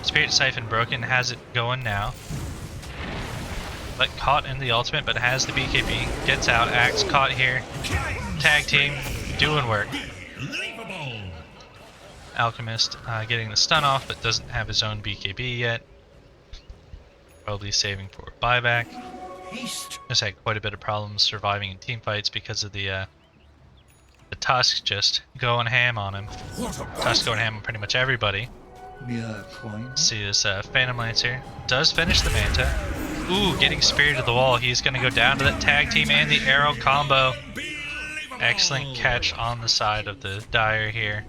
S1: Spirit Siphon broken, has it going now. But caught in the ultimate, but has the BKB. Gets out, axe caught here. Tag team, doing work. Alchemist getting the stun off, but doesn't have his own BKB yet. Probably saving for a buyback. Just had quite a bit of problems surviving in team fights because of the Tusk just going ham on him. Tusk going ham on pretty much everybody. See this Phantom Lancer does finish the Manta. Ooh, getting speared to the wall. He's going to go down to that tag team and the arrow combo. Excellent catch on the side of the Dire here.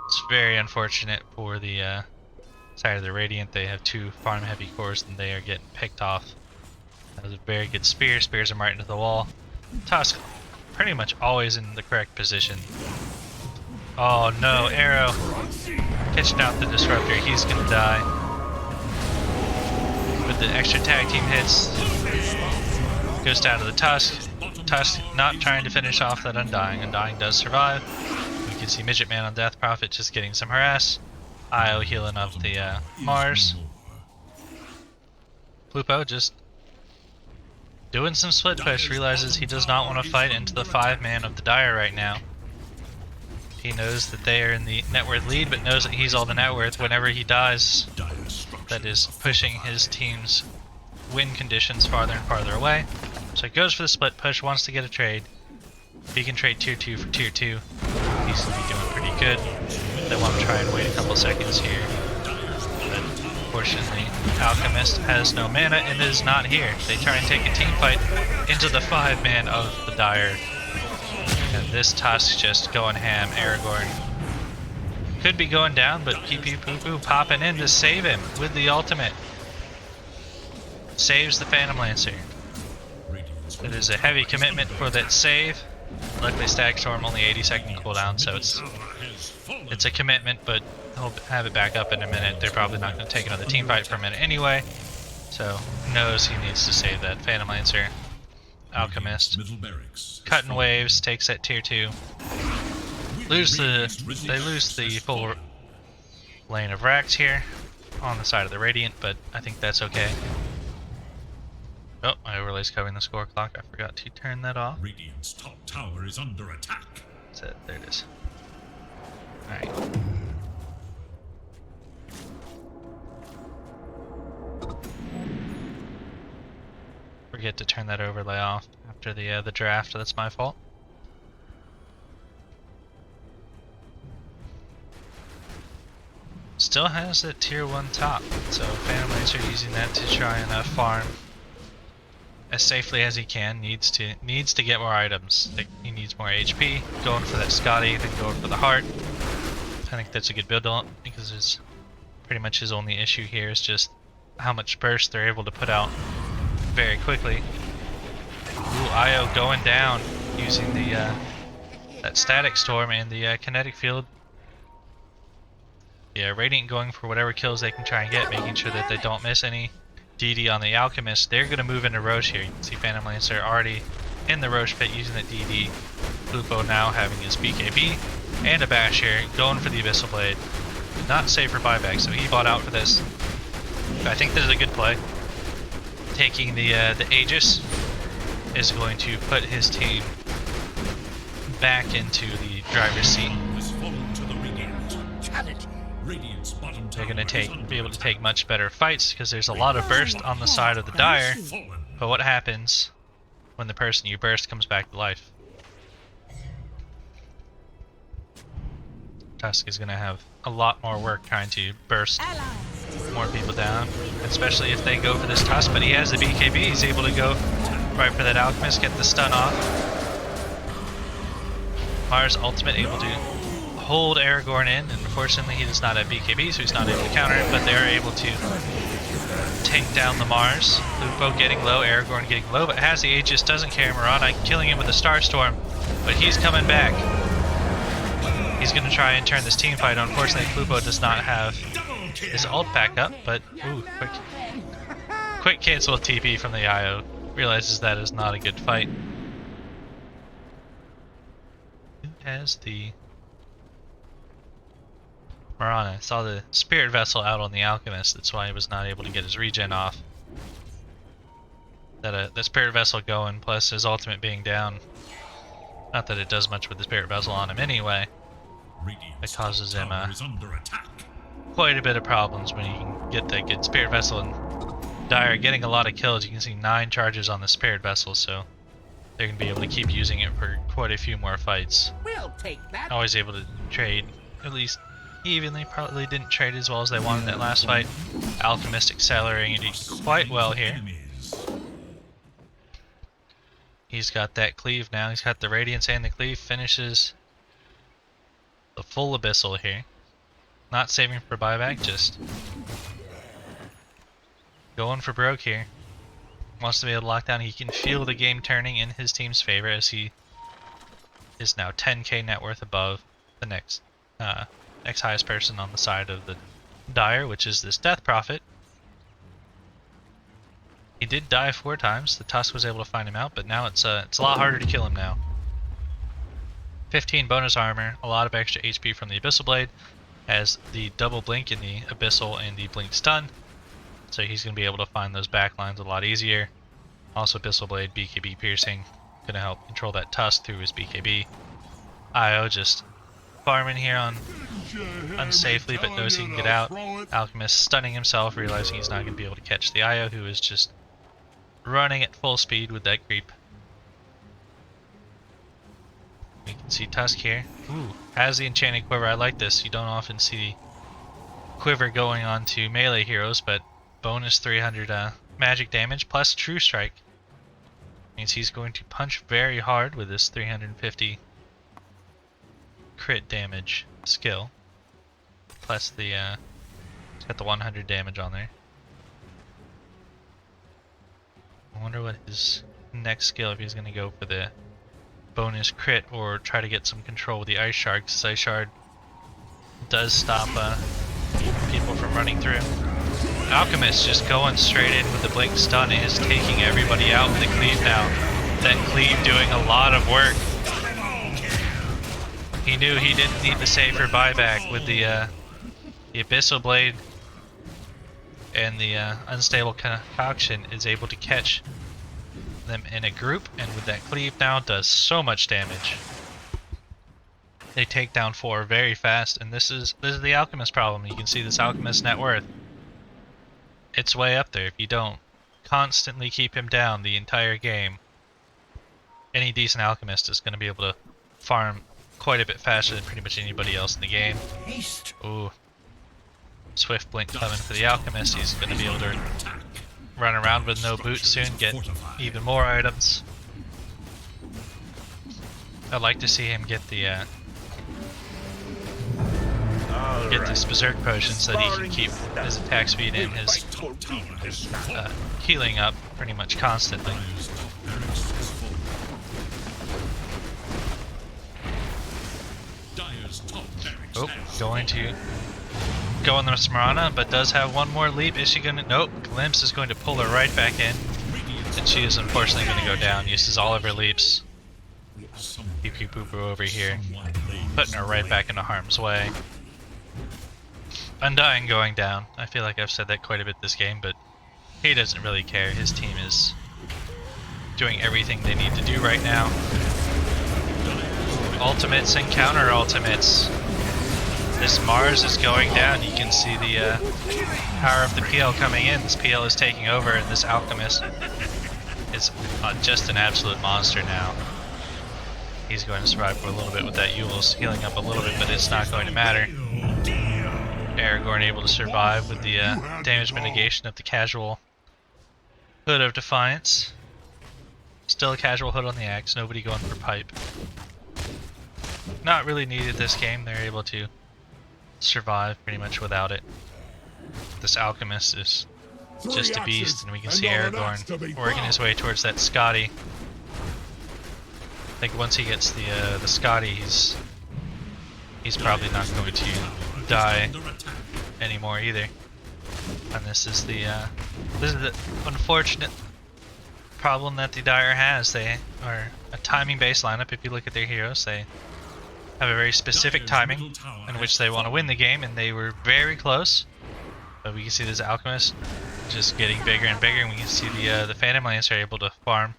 S1: It's very unfortunate for the side of the Radiant, they have 2 farm heavy cores and they are getting picked off. That was a very good spear. Spears him right into the wall. Tusk pretty much always in the correct position. Oh no, Arrow catching out the Disruptor. He's gonna die. With the extra tag team hits, goes down to the Tusk. Tusk not trying to finish off that Undying. Undying does survive. We can see Midgetman on Death Prophet just getting some harass. Io healing up the Mars. Plupo just doing some split push, realizes he does not want to fight into the 5-man of the Dire right now. He knows that they are in the net worth lead, but knows that he's all the net worth whenever he dies. That is pushing his team's win conditions farther and farther away. So he goes for the split push, wants to get a trade. If he can trade tier 2 for tier 2, he's going to be doing pretty good. They want to try and wait a couple seconds here. But unfortunately, Alchemist has no mana and is not here. They try and take a team fight into the 5-man of the Dire. And this Tusk just going ham. Aragorn could be going down, but PP Poo popping in to save him with the ultimate. Saves the Phantom Lancer. It is a heavy commitment for that save. Luckily Stag Storm only 80-second cooldown, so it's a commitment, but he'll have it back up in a minute. They're probably not going to take another team fight for a minute anyway, so knows he needs to save that Phantom Lancer. Alchemist cutting waves, takes that tier 2. They lose the full lane of racks here on the side of the Radiant, but I think that's okay. Oh, my overlay's covering the score clock. I forgot to turn that off.
S2: Radiant's top tower is under attack.
S1: That's it. There it is. Alright. Forget to turn that overlay off after the draft. That's my fault. Still has that tier 1 top, so families are using that to try and farm as safely as he can. Needs to get more items. He needs more HP. Going for that Scotty, then going for the heart. I think that's a good build on because it's pretty much his only issue here is just how much burst they're able to put out very quickly. Ooh, Io going down using the that static storm and the kinetic field. Yeah, Radiant going for whatever kills they can try and get, making sure that they don't miss any. DD on the Alchemist. They're going to move into Roche here. You can see Phantom Lancer already in the Roche pit using the DD. Plupo now having his BKB and a bash here, going for the Abyssal Blade. Not safe for buyback, so he bought out for this. But I think this is a good play. Taking the Aegis is going to put his team back into the driver's seat. They're going to be able to take much better fights because there's a lot of burst on the side of the Dire. But what happens when the person you burst comes back to life? Tusk is going to have a lot more work trying to burst more people down, especially if they go for this Tusk, but he has the BKB, he's able to go right for that Alchemist, get the stun off. Mars ultimate able to hold Aragorn in, and unfortunately he does not have BKB, so he's not able to counter it, but they are able to take down the Mars. Plupo getting low, Aragorn getting low, but has the Aegis, doesn't care. Mirana killing him with a Starstorm, but he's coming back. He's going to try and turn this team fight. Unfortunately, Plupo does not have his ult back up, but ooh, quick cancel TP from the IO. Realizes that is not a good fight. Who has the Mirana? Saw the Spirit Vessel out on the Alchemist, that's why he was not able to get his regen off. That the Spirit Vessel going, plus his ultimate being down. Not that it does much with the Spirit Vessel on him anyway. It causes him quite a bit of problems when you can get that good Spirit Vessel. And Dire getting a lot of kills. You can see 9 charges on the Spirit Vessel, so they're going to be able to keep using it for quite a few more fights.
S4: We'll take that.
S1: Always able to trade at least evenly. Probably didn't trade as well as they wanted that last fight. Alchemist accelerating quite well here. He's got that cleave now. He's got the Radiance and the cleave. Finishes the full Abyssal here. Not saving for buyback, just going for broke here. Wants to be able to lock down. He can feel the game turning in his team's favor as he is now 10k net worth above the next highest person on the side of the Dire, which is this Death Prophet. He did die 4 times. The Tusk was able to find him out, but now it's a lot harder to kill him now. 15 bonus armor, a lot of extra HP from the Abyssal Blade, has the double blink in the Abyssal and the blink stun, so he's going to be able to find those backlines a lot easier. Also Abyssal Blade, BKB piercing, going to help control that Tusk through his BKB. IO just farming here on unsafely, but knows he can get out. Alchemist stunning himself, realizing he's not going to be able to catch the IO, who is just running at full speed with that creep. We can see Tusk here. Ooh, has the enchanted quiver. I like this. You don't often see quiver going on to melee heroes, but bonus 300 magic damage plus true strike means he's going to punch very hard with this 350 crit damage skill. Plus the it's got the 100 damage on there. I wonder what his next skill, if he's going to go for the bonus crit or try to get some control with the Ice Shard, because Ice Shard does stop people from running through. Alchemist just going straight in with the blink stun is taking everybody out with the cleave now. That cleave doing a lot of work. He knew he didn't need to save for buyback with the Abyssal Blade, and the Unstable Concoction is able to catch them in a group, and with that cleave now does so much damage. They take down 4 very fast, and this is the Alchemist problem. You can see this Alchemist net worth. It's way up there. If you don't constantly keep him down the entire game, any decent Alchemist is going to be able to farm quite a bit faster than pretty much anybody else in the game. Ooh. Swift blink coming for the Alchemist. He's going to be able to run around with no boots soon, get even more items. I'd like to see him get the this Berserk potion so that he can keep his attack speed and his healing up pretty much constantly. Oh, going to go on the Smarana, but does have one more leap. Is she gonna? Nope. Glimpse is going to pull her right back in, and she is unfortunately going to go down. Uses all of her leaps. PP Pooper over here, putting her right back into harm's way. Undying going down. I feel like I've said that quite a bit this game, but he doesn't really care. His team is doing everything they need to do right now. Ultimates and counter ultimates. This Mars is going down. You can see the power of the PL coming in. This PL is taking over, and this Alchemist is just an absolute monster now. He's going to survive for a little bit with that Yule's healing up a little bit, but it's not going to matter. Aragorn able to survive with the damage mitigation of the casual Hood of Defiance. Still a casual hood on the axe, nobody going for pipe. Not really needed this game, they're able to survive pretty much without it. This Alchemist is just a beast, and we can see Aragorn working his way towards that Scotty. I think once he gets the Scotty, he's probably not going to die anymore either. And this is the unfortunate problem that the Dire has. They are a timing-based lineup. If you look at their heroes, they have a very specific timing in which they want to win the game, and they were very close. But we can see this Alchemist just getting bigger and bigger, and we can see the Phantom Lancer able to farm.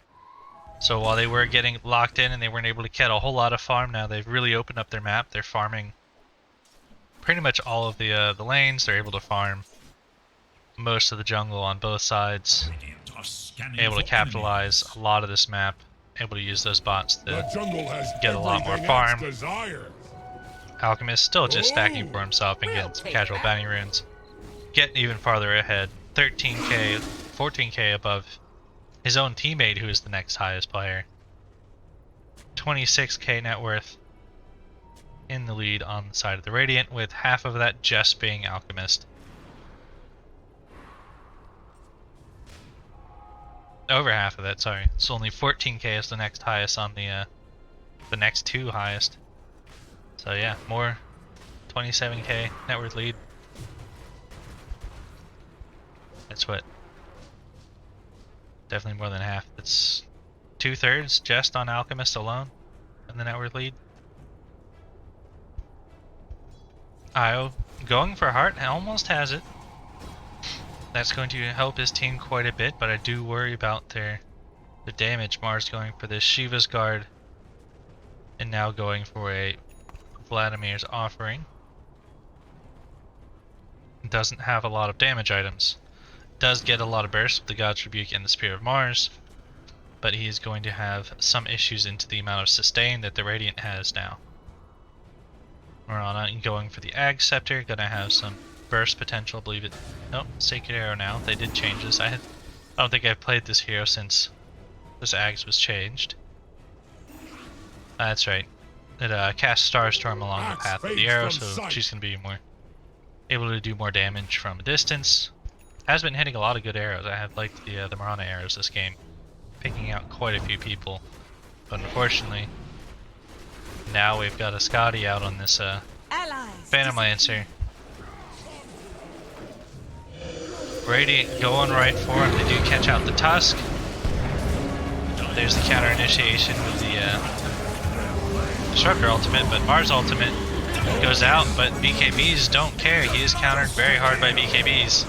S1: So while they were getting locked in and they weren't able to get a whole lot of farm, now they've really opened up their map. They're farming pretty much all of the lanes. They're able to farm most of the jungle on both sides. Able to capitalize a lot of this map. Able to use those bots to get a lot more farm. Alchemist still just stacking for himself and getting some casual bounty runes. Getting even farther ahead. 13k, 14k above his own teammate, who is the next highest player. 26k net worth. in the lead on the side of the Radiant, with half of that just being Alchemist. Over half of that, sorry. It's only 14k is the next highest on the next two highest. So yeah, more 27k net worth lead. That's what, definitely more than half. That's 2/3 just on Alchemist alone in the net worth lead. Io going for Heart, almost has it. That's going to help his team quite a bit, but I do worry about the damage. Mars going for this Shiva's Guard, and now going for a Vladimir's Offering. Doesn't have a lot of damage items. Does get a lot of burst with the God's Rebuke and the Spear of Mars, but he is going to have some issues into the amount of sustain that the Radiant has now. Mirana going for the Ag Scepter, gonna have some burst potential, I believe it. Nope, Sacred Arrow now. They did change this. I don't think I've played this hero since this Ags was changed. That's right. It casts Starstorm along the path of the arrow, so she's gonna be more able to do more damage from a distance. Has been hitting a lot of good arrows. I have liked the Mirana arrows this game, picking out quite a few people. But unfortunately, now we've got a Scotty out on this Phantom Lancer. Radiant going right for him. They do catch out the Tusk. There's the counter initiation with the Disruptor ultimate, but Mars ultimate goes out, but BKBs don't care. He is countered very hard by BKBs.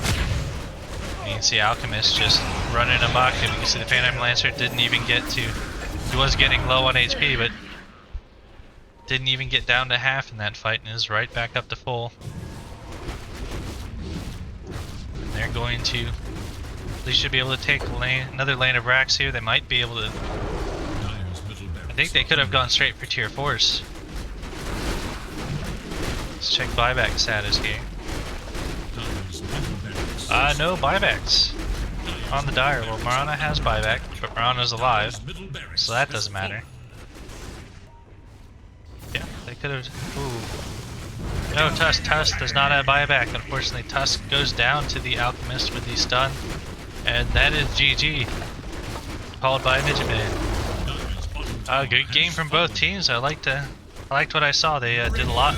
S1: You can see Alchemist just running amok, and you can see the Phantom Lancer didn't even get to... He was getting low on HP, but didn't even get down to half in that fight, and is right back up to full. And they're going to... They should be able to take another lane of racks here. They might be able to... I think they could have gone straight for tier 4s. Let's check buyback status here. No buybacks on the Dire. Well, Mirana has buyback, but Mirana's alive, so that doesn't matter. Yeah, they could have... Ooh. No, Tusk does not have buyback. Unfortunately, Tusk goes down to the Alchemist with the stun, and that is GG. Called by Midgetman. Good game from both teams. I liked what I saw. They did a lot.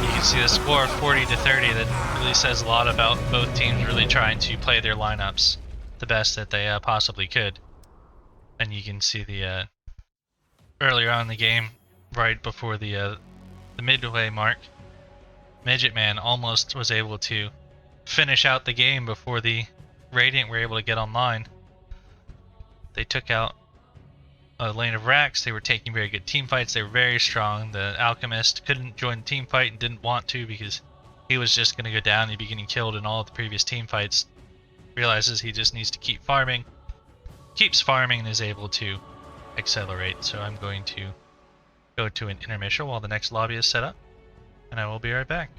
S1: You can see the score of 40-30. That really says a lot about both teams really trying to play their lineups the best that they possibly could. And you can see the earlier on in the game, right before the midway mark, Midgetman almost was able to finish out the game before the Radiant were able to get online. They took out a lane of racks. They were taking very good team fights. They were very strong. The Alchemist couldn't join the team fight and didn't want to because he was just going to go down. He'd be getting killed in all of the previous team fights. Realizes he just needs to keep farming. Keeps farming and is able to accelerate. So I'm going to go to an intermission while the next lobby is set up, and I will be right back.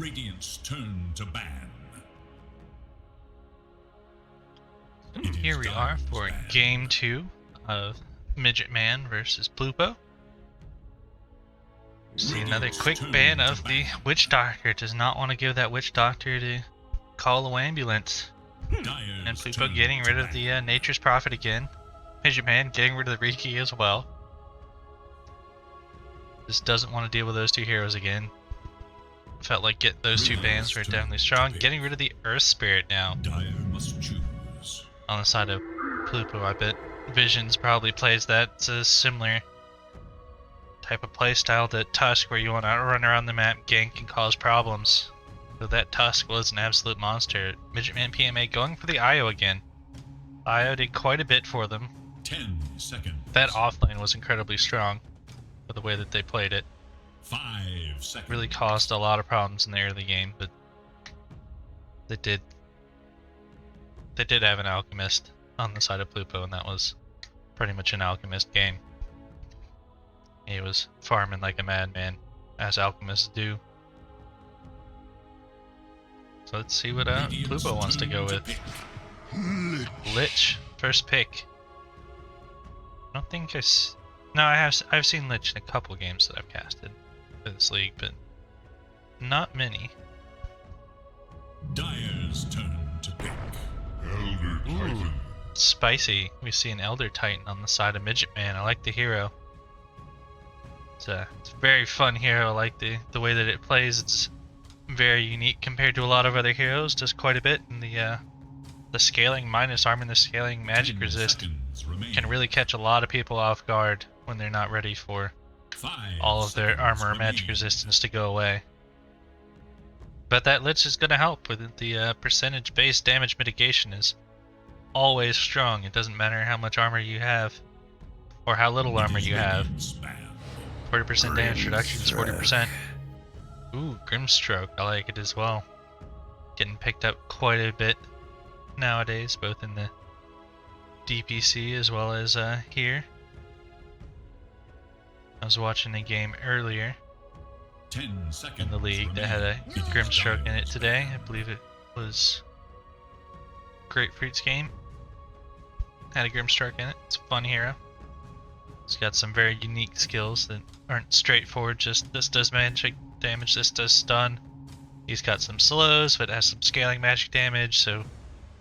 S2: Radiant's turn to ban.
S1: Here we are for game 2 of Midgetman versus Plupo. See another quick ban of the Witch Doctor. Does not want to give that Witch Doctor to call a ambulance. And Plupo getting rid of the Nature's Prophet again. Midgetman getting rid of the Riki as well. Just doesn't want to deal with those two heroes again. Felt like those two bans were definitely strong. Getting rid of the Earth Spirit now.
S2: Dire must choose.
S1: On the side of Plupo, I bet Visions probably plays that. It's a similar type of playstyle to Tusk, where you want to run around the map, gank, and cause problems. So that Tusk was an absolute monster. Midgetman PMA going for the IO again. IO did quite a bit for them.
S2: 10 seconds.
S1: That offlane was incredibly strong for the way that they played it.
S2: 5 seconds.
S1: Really caused a lot of problems in the early game, but they did have an Alchemist on the side of Plupo, and that was pretty much an Alchemist game. He was farming like a madman, as Alchemists do. So let's see what Plupo wants to go with. Lich, first pick. I don't think no, I've seen Lich in a couple games that I've casted for this league, but not many.
S2: Dire's turn to pick.
S5: Elder Titan.
S1: Spicy. We see an Elder Titan on the side of Midgetman. I like the hero. It's a very fun hero. I like the way that it plays. It's very unique compared to a lot of other heroes. Does quite a bit, and the scaling minus armor and the scaling magic resist can really catch a lot of people off guard when they're not ready for all of their armor or magic resistance to go away. But that Lich is going to help with the percentage based damage mitigation is always strong. It doesn't matter how much armor you have or how little armor you have. 40% damage reduction is 40%. Ooh, Grimstroke. I like it as well. Getting picked up quite a bit nowadays, both in the DPC as well as here. I was watching a game earlier
S2: 10 seconds
S1: in the league that had a Grimstroke in it today. I believe it was Grapefruit's game. Had a Grimstroke in it. It's a fun hero. It's got some very unique skills that aren't straightforward. Just this does magic damage, this does stun. He's got some slows, but has some scaling magic damage. So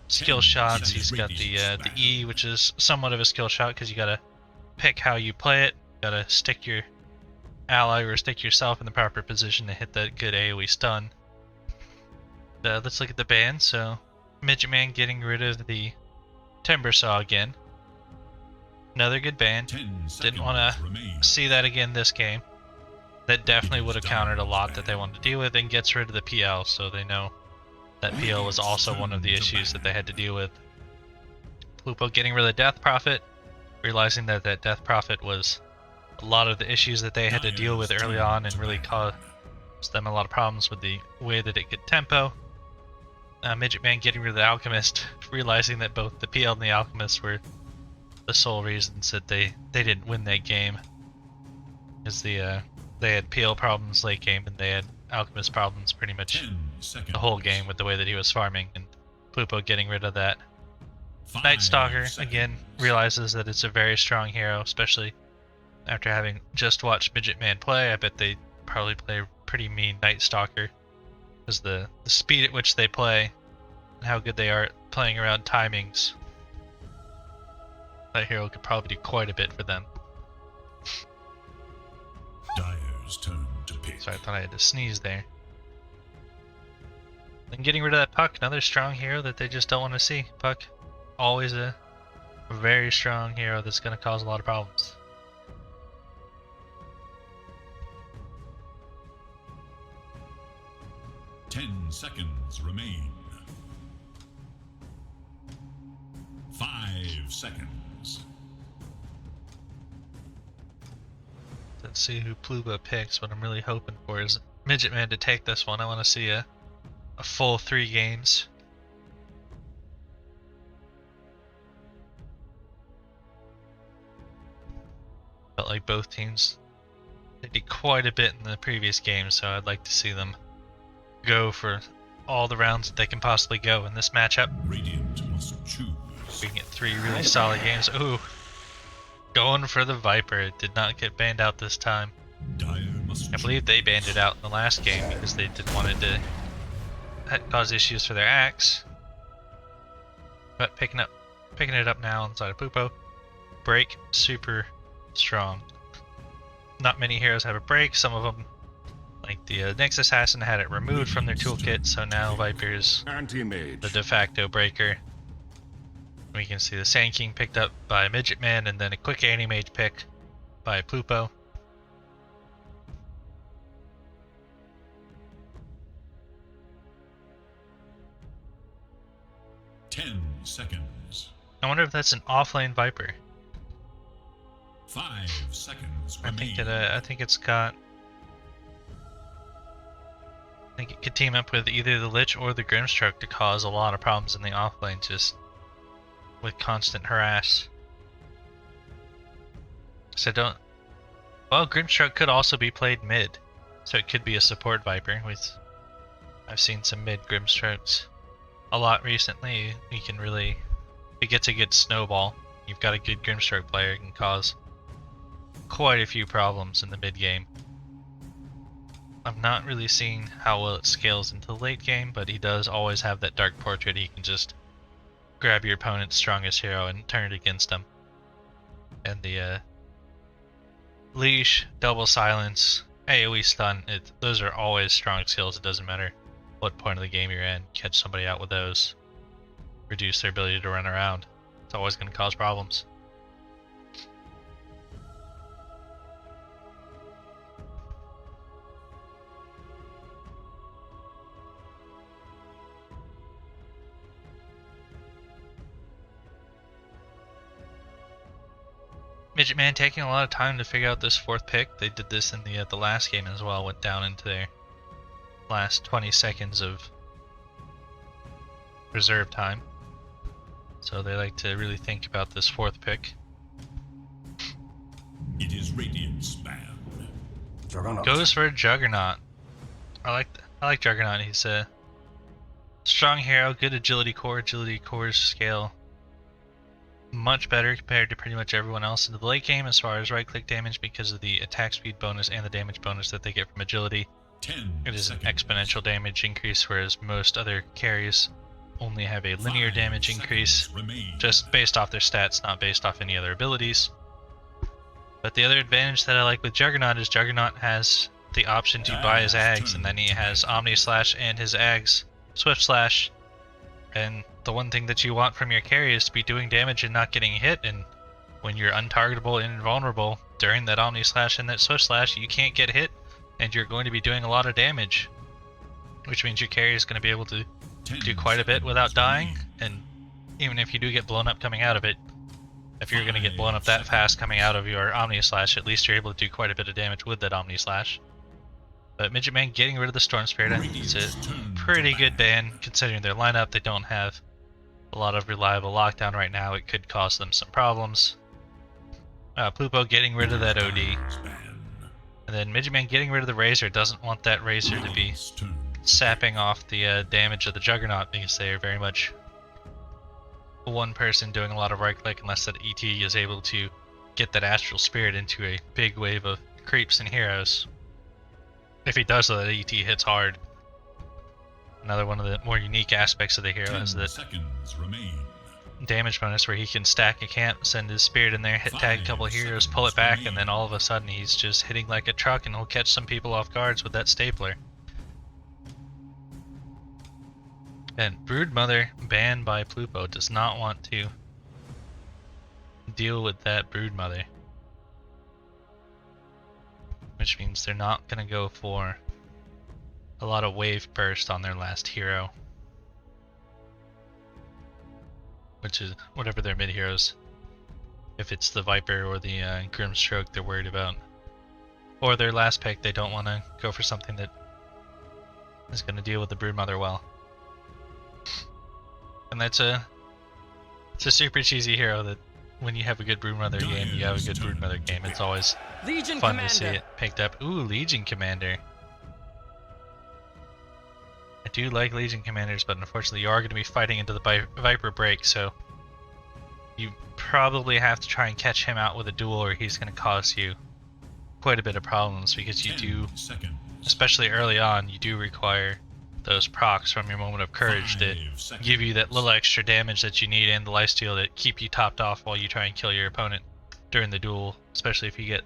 S1: skill shots. He's got the E, which is somewhat of a skill shot because you gotta pick how you play it. You gotta stick your ally or stick yourself in the proper position to hit that good AoE stun. Let's look at the ban. So Midgetman getting rid of the Timber Saw again. Another good ban. Didn't want to see that again this game. That definitely would have countered a lot that they wanted to deal with, and gets rid of the PL, so they know that PL was also one of the issues that they had to deal with. Plupo getting rid of the Death Prophet, realizing that Death Prophet was a lot of the issues that they had to deal with early on and really caused them a lot of problems with the way that it could tempo. Midgetman getting rid of the Alchemist, realizing that both the PL and the Alchemist were the sole reasons that they didn't win that game. Because they had PL problems late game, and they had Alchemist problems pretty much the whole game with the way that he was farming, and Plupo getting rid of that. Night Stalker, again, realizes that it's a very strong hero, especially after having just watched Midgetman play. I bet they probably play a pretty mean Night Stalker, because the speed at which they play and how good they are at playing around timings. That hero could probably do quite a bit for them.
S2: Dire's turn to pick.
S1: So I thought I had to sneeze there. Then getting rid of that Puck, another strong hero that they just don't want to see. Puck, always a very strong hero that's going to cause a lot of problems.
S2: Ten seconds remain. 5 seconds.
S1: Let's see who Plupo picks. What I'm really hoping for is Midgetman to take this one. I want to see a full 3 games. Felt like both teams, they did quite a bit in the previous game, so I'd like to see them go for all the rounds that they can possibly go in this matchup.
S2: Radiant must choose.
S1: We can get 3 really solid games. Ooh, going for the Viper. It did not get banned out this time.
S2: Dire must
S1: I believe they banned it out in the last game because they didn't want it to cause issues for their axe. But picking it up now inside of Plupo. Break, super strong. Not many heroes have a break. Some of them, like the Nyx Assassin, had it removed from their toolkit, so now Viper's
S3: Anti-mage.
S1: the de facto breaker. We can see the Sand King picked up by Midgetman, and then a quick anti-mage pick by Plupo.
S2: Ten seconds.
S1: I wonder if that's an offlane Viper.
S2: 5 seconds
S1: I
S2: remain.
S1: think it's got. I think it could team up with either the Lich or the Grimstroke to cause a lot of problems in the offlane, just with constant harass. So don't. Well, Grimstroke could also be played mid, so it could be a support Viper. I've seen some mid Grimstrokes a lot recently. You can really, if it gets a good snowball, you've got a good Grimstroke player, it can cause quite a few problems in the mid game. I'm not really seeing how well it scales into the late game, but he does always have that Dark Portrait. He can just grab your opponent's strongest hero and turn it against them. And the Leash, Double Silence, AoE Stun, those are always strong skills. It doesn't matter what point of the game you're in. Catch somebody out with those, reduce their ability to run around. It's always going to cause problems. Midgetman taking a lot of time to figure out this 4th pick. They did this in the last game as well, went down into their last 20 seconds of reserve time. So they like to really think about this 4th pick.
S2: It is Radiant's ban.
S1: Goes for a Juggernaut. I like Juggernaut. He's a strong hero, good agility core. Agility cores scale much better compared to pretty much everyone else in the late game as far as right-click damage because of the attack speed bonus and the damage bonus that they get from agility.
S2: 10
S1: It is an
S2: seconds.
S1: exponential damage increase, whereas most other carries only have a linear
S2: 5
S1: damage increase,
S2: seconds remain.
S1: just based off their stats, not based off any other abilities. But the other advantage that I like with Juggernaut is Juggernaut has the option to buy his Ags, and then he has Omni Slash and his Ags Swift Slash. And the one thing that you want from your carry is to be doing damage and not getting hit, and when you're untargetable and invulnerable during that Omni Slash and that Swift Slash, you can't get hit, and you're going to be doing a lot of damage, which means your carry is going to be able to
S2: 10
S1: do quite a bit without
S2: seconds
S1: dying.
S2: remain.
S1: And even if you do get blown up coming out of it, if you're going to get blown up that fast coming out of your Omni Slash, at least you're able to do quite a bit of damage with that Omni Slash. But Midgetman getting rid of the Storm Spirit, I think it's a pretty good ban considering their lineup. They don't have a lot of reliable lockdown right now. It could cause them some problems. Plupo getting rid of that OD.
S2: Ban.
S1: And then Midgetman getting rid of the Razor. Doesn't want that Razor to be
S2: Radiant's turn.
S1: sapping off the damage of the Juggernaut because they are very much one person doing a lot of right click unless that ET is able to get that Astral Spirit into a big wave of creeps and heroes. If he does, though, that ET hits hard. Another one of the more unique aspects of the hero
S2: 10
S1: is that
S2: seconds remain.
S1: damage bonus where he can stack a camp, send his spirit in there, hit tag a couple of heroes, pull it back, and then all of a sudden he's just hitting like a truck and he'll catch some people off guards with that stapler. And Broodmother, banned by Plupo, does not want to deal with that Broodmother. Which means they're not going to go for a lot of wave burst on their last hero. Which is whatever their mid heroes. If it's the Viper or the Grimstroke they're worried about. Or their last pick, they don't want to go for something that is going to deal with the Broodmother well. And it's a super cheesy hero that when you have a good Broodmother game, you have a good Broodmother game. It's always
S6: Legion
S1: fun
S6: Commander.
S1: to see it picked up. Ooh, Legion Commander. I do like Legion Commanders, but unfortunately you are going to be fighting into the Viper break, so you probably have to try and catch him out with a duel, or he's going to cause you quite a bit of problems, because you
S2: 10
S1: do,
S2: seconds.
S1: especially early on, you do require those procs from your moment of courage to
S2: 5 seconds.
S1: give you that little extra damage that you need and the lifesteal that keep you topped off while you try and kill your opponent during the duel, especially if you get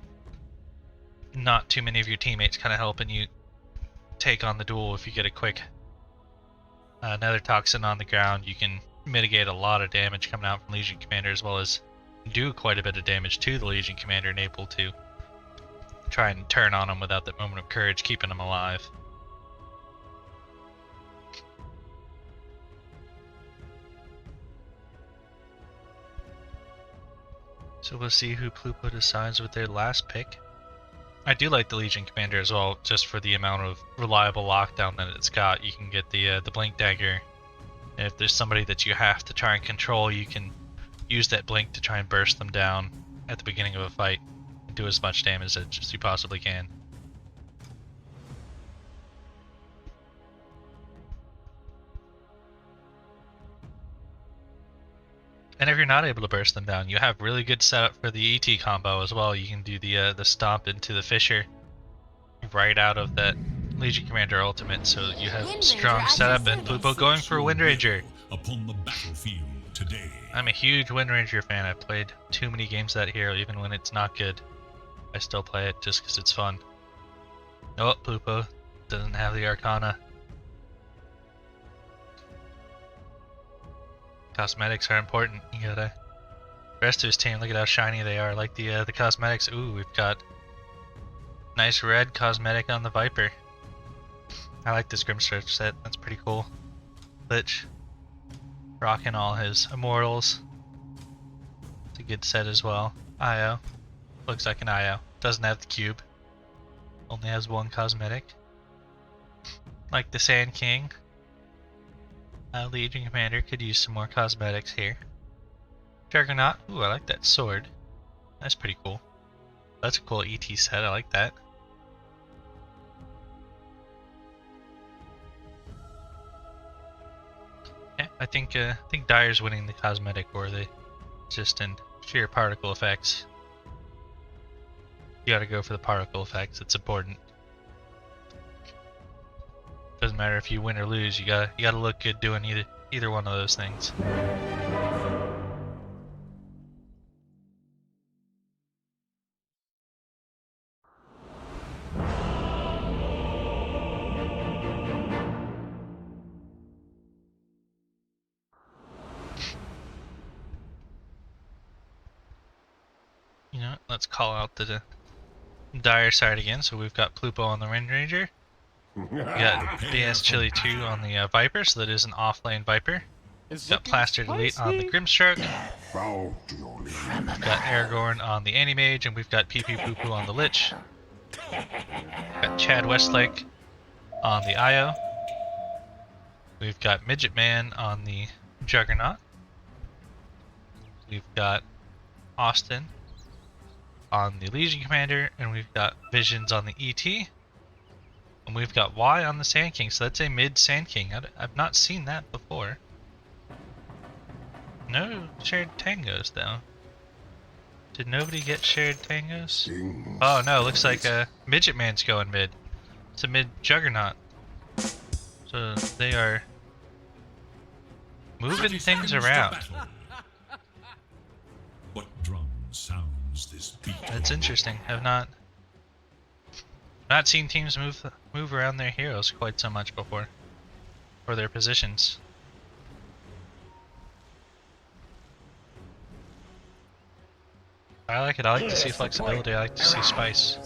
S1: not too many of your teammates kind of helping you take on the duel. If you get a quick nether toxin on the ground, you can mitigate a lot of damage coming out from Legion Commander, as well as do quite a bit of damage to the Legion Commander and able to try and turn on them without that moment of courage, keeping them alive. So we'll see who Plupo decides with their last pick. I do like the Legion Commander as well, just for the amount of reliable lockdown that it's got. You can get the Blink Dagger, and if there's somebody that you have to try and control, you can use that Blink to try and burst them down at the beginning of a fight and do as much damage as you possibly can. And if you're not able to burst them down, you have really good setup for the ET combo as well. You can do the stomp into the Fissure right out of that Legion Commander ultimate, so you have strong setup. And Plupo going for a Wind Ranger.
S2: Upon the battlefield today.
S1: I'm a huge Wind Ranger fan. I've played too many games of that hero, even when it's not good. I still play it just because it's fun. Oh, Plupo doesn't have the Arcana. Cosmetics are important. You gotta. The rest of his team, look at how shiny they are. Like the cosmetics. Ooh, we've got nice red cosmetic on the Viper. I like this Grimstrike set. That's pretty cool. Lich rocking all his immortals. It's a good set as well. IO. Looks like an IO. Doesn't have the cube. Only has one cosmetic. Like the Sand King. Legion Commander could use some more cosmetics here. Juggernaut. Ooh, I like that sword. That's pretty cool. That's a cool ET set. I like that. Yeah, I think Dire's winning the cosmetic war. They just in sheer particle effects. You gotta go for the particle effects. It's important. Doesn't matter if you win or lose. You gotta look good doing either one of those things. You know, let's call out the Dire side again. So we've got Plupo on the Wind Ranger. We got BS Chili 2 on the Viper, so that is an offlane Viper. We've got Plastered Elite on the Grimstrike. We've got Aragorn on the Anti-Mage, and we've got PP Poo on the Lich. We've got Chad Westlake on the IO. We've got Midgetman on the Juggernaut. We've got Austin on the Legion Commander, and we've got Visions on the ET. And we've got Y on the Sand King, so that's a mid Sand King. I've not seen that before. No shared tangos, though. Did nobody get shared tangos? Oh no, looks like Midgetman's going mid. It's a mid Juggernaut. So they are moving things around.
S2: What drum sounds this beat?
S1: That's interesting. I've not seen teams move around their heroes quite so much before, or their positions. I like it. I like to see flexibility. I like to see spice.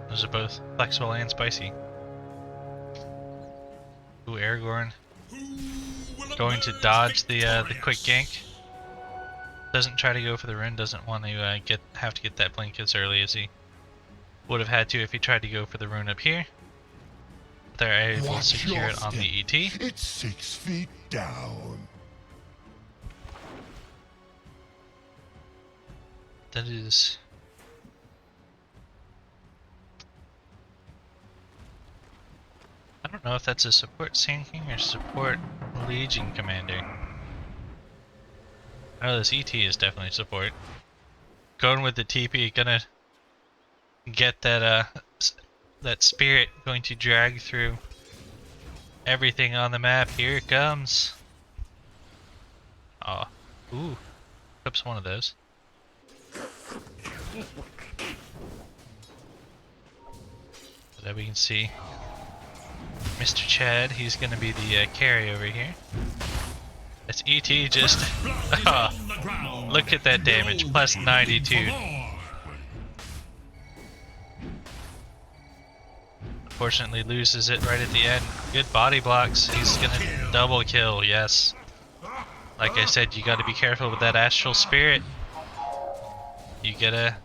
S1: Those are both flexible and spicy. Ooh, Aragorn going to dodge the quick gank. Doesn't try to go for the rune. Doesn't want to have to get that blink as early as he would have had to if he tried to go for the rune up here. They're able to secure it on the ET.
S5: It's 6 feet down.
S1: That is... I don't know if that's a support Sand King or support Legion Commander. I know this ET is definitely support. Going with the TP, gonna get that that spirit going to drag through everything on the map. Here it comes. Oh, ooh, clips one of those. So that we can see Mr. Chad, he's gonna be the carry over here. That's ET just, look at that damage, plus 92. Unfortunately loses it right at the end. Good body blocks, he's gonna double kill, yes. Like I said, you gotta be careful with that Astral Spirit. You get a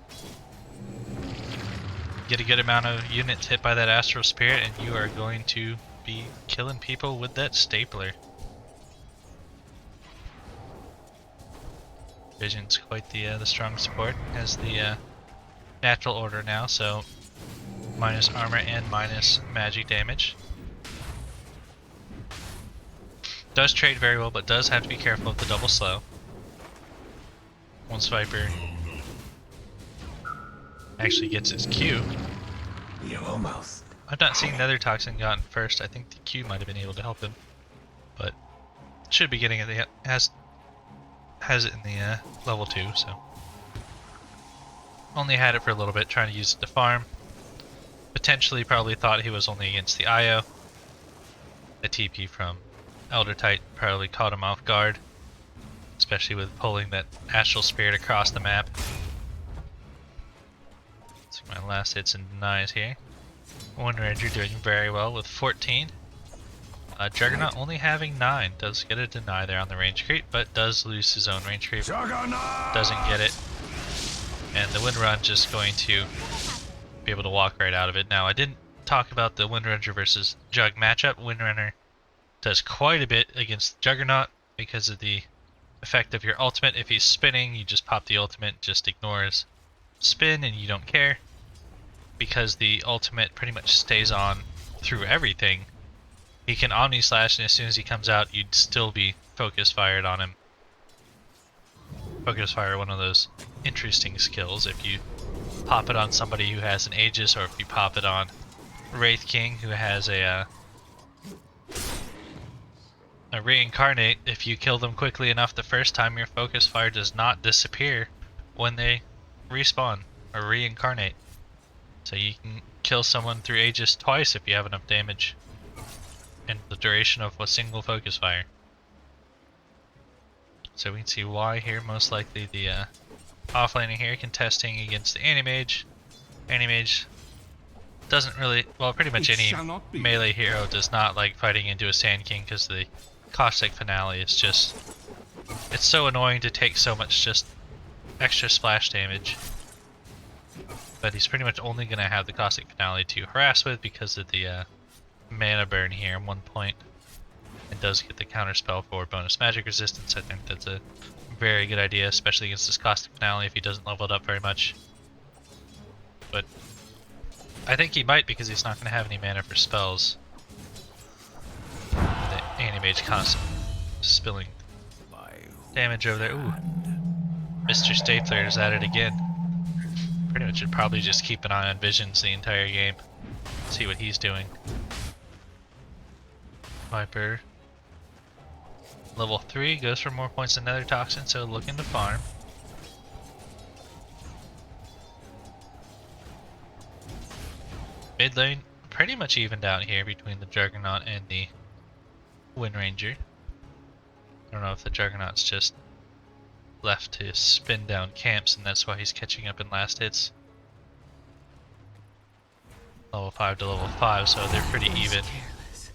S1: good amount of units hit by that Astral Spirit and you are going to be killing people with that stapler. Vision's quite the strong support. Has the natural order now, so minus armor and minus magic damage. Does trade very well, but does have to be careful of the double slow. Once Viper actually gets his Q.
S3: You're almost.
S1: I've not seen Nether Toxin gotten first. I think the Q might have been able to help him, but should be getting it. Has it in the level 2, so only had it for a little bit, trying to use it to farm. Potentially, probably thought he was only against the IO. The TP from Elder Titan probably caught him off guard, especially with pulling that Astral Spirit across the map. So my last hits and denies here. One Ranger doing very well with 14. Juggernaut only having 9. Does get a deny there on the range creep, but does lose his own range creep. Doesn't get it. And the Windrun just going to be able to walk right out of it. Now, I didn't talk about the Windranger versus Jug matchup. Windrunner does quite a bit against Juggernaut because of the effect of your ultimate. If he's spinning, you just pop the ultimate, just ignores spin and you don't care. Because the ultimate pretty much stays on through everything. He can Omni Slash, and as soon as he comes out, you'd still be focus fired on him. Focus fire, one of those interesting skills. If you pop it on somebody who has an Aegis, or if you pop it on Wraith King who has a reincarnate, if you kill them quickly enough the first time, your focus fire does not disappear when they respawn or reincarnate. So you can kill someone through Aegis twice if you have enough damage in the duration of a single focus fire. So we can see why here. Most likely the offlaner here contesting against the Animage. Animage doesn't really, well, pretty much any melee hero does not like fighting into a Sand King because the Caustic Finale is just, it's so annoying to take so much just extra splash damage. But he's pretty much only going to have the Caustic Finale to harass with because of the mana burn here at 1 point. It does get the counter spell for bonus magic resistance. I think that's a very good idea, especially against this Caustic Finale if he doesn't level it up very much. But I think he might because he's not going to have any mana for spells. The Animage constant spilling damage over there. Ooh, Mr. Stapler is at it again. Pretty much should probably just keep an eye on Visions the entire game. See what he's doing. Viper. Level 3 goes for more points than Nether Toxin, so looking to farm. Mid lane pretty much evened out here between the Juggernaut and the Windranger. I don't know if the Juggernaut's just left to spin down camps and that's why he's catching up in last hits. Level 5 to level 5, so they're pretty even.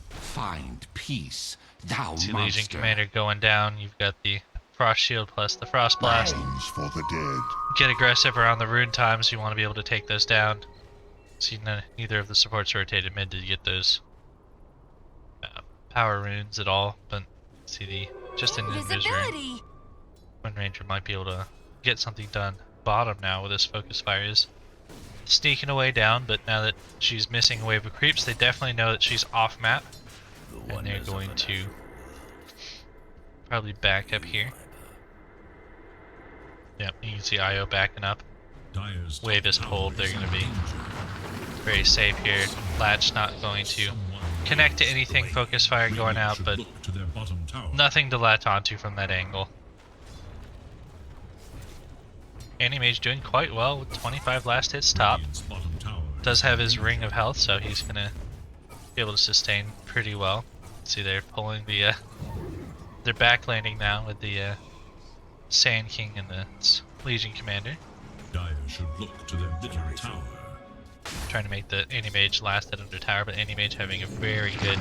S5: Find peace, thou
S1: See
S5: monster.
S1: Legion Commander going down. You've got the Frost Shield plus the Frost Blast.
S5: Bounds for the dead.
S1: Get aggressive around the rune times. You want to be able to take those down. See, neither of the supports rotated mid to get those power runes at all. But see the just an invis rune. Windranger might be able to get something done. Bottom now with his focus fires. sneaking away down, but now that she's missing a wave of creeps, they definitely know that she's off map, and they're going to probably back up here. Yep, you can see IO backing up.
S2: Dire's top
S1: Wave is
S2: tower
S1: pulled, they're
S2: is
S1: going
S2: in
S1: to be
S2: danger.
S1: very safe here. Latch not going to connect to anything, focus fire going out,
S2: Should
S1: but
S2: look to their bottom tower.
S1: nothing to latch onto from that angle. Anti-Mage doing quite well with 25 last hits top.
S2: Radiant's bottom tower
S1: Does
S2: is
S1: have
S2: in
S1: his
S2: danger.
S1: ring of health, so he's gonna be able to sustain pretty well. See, they're pulling the they're back landing now with the Sand King and the Legion Commander,
S2: Dire should look to their middle tower.
S1: trying to make the Anti-Mage last hit under tower, but Anti-Mage having a very good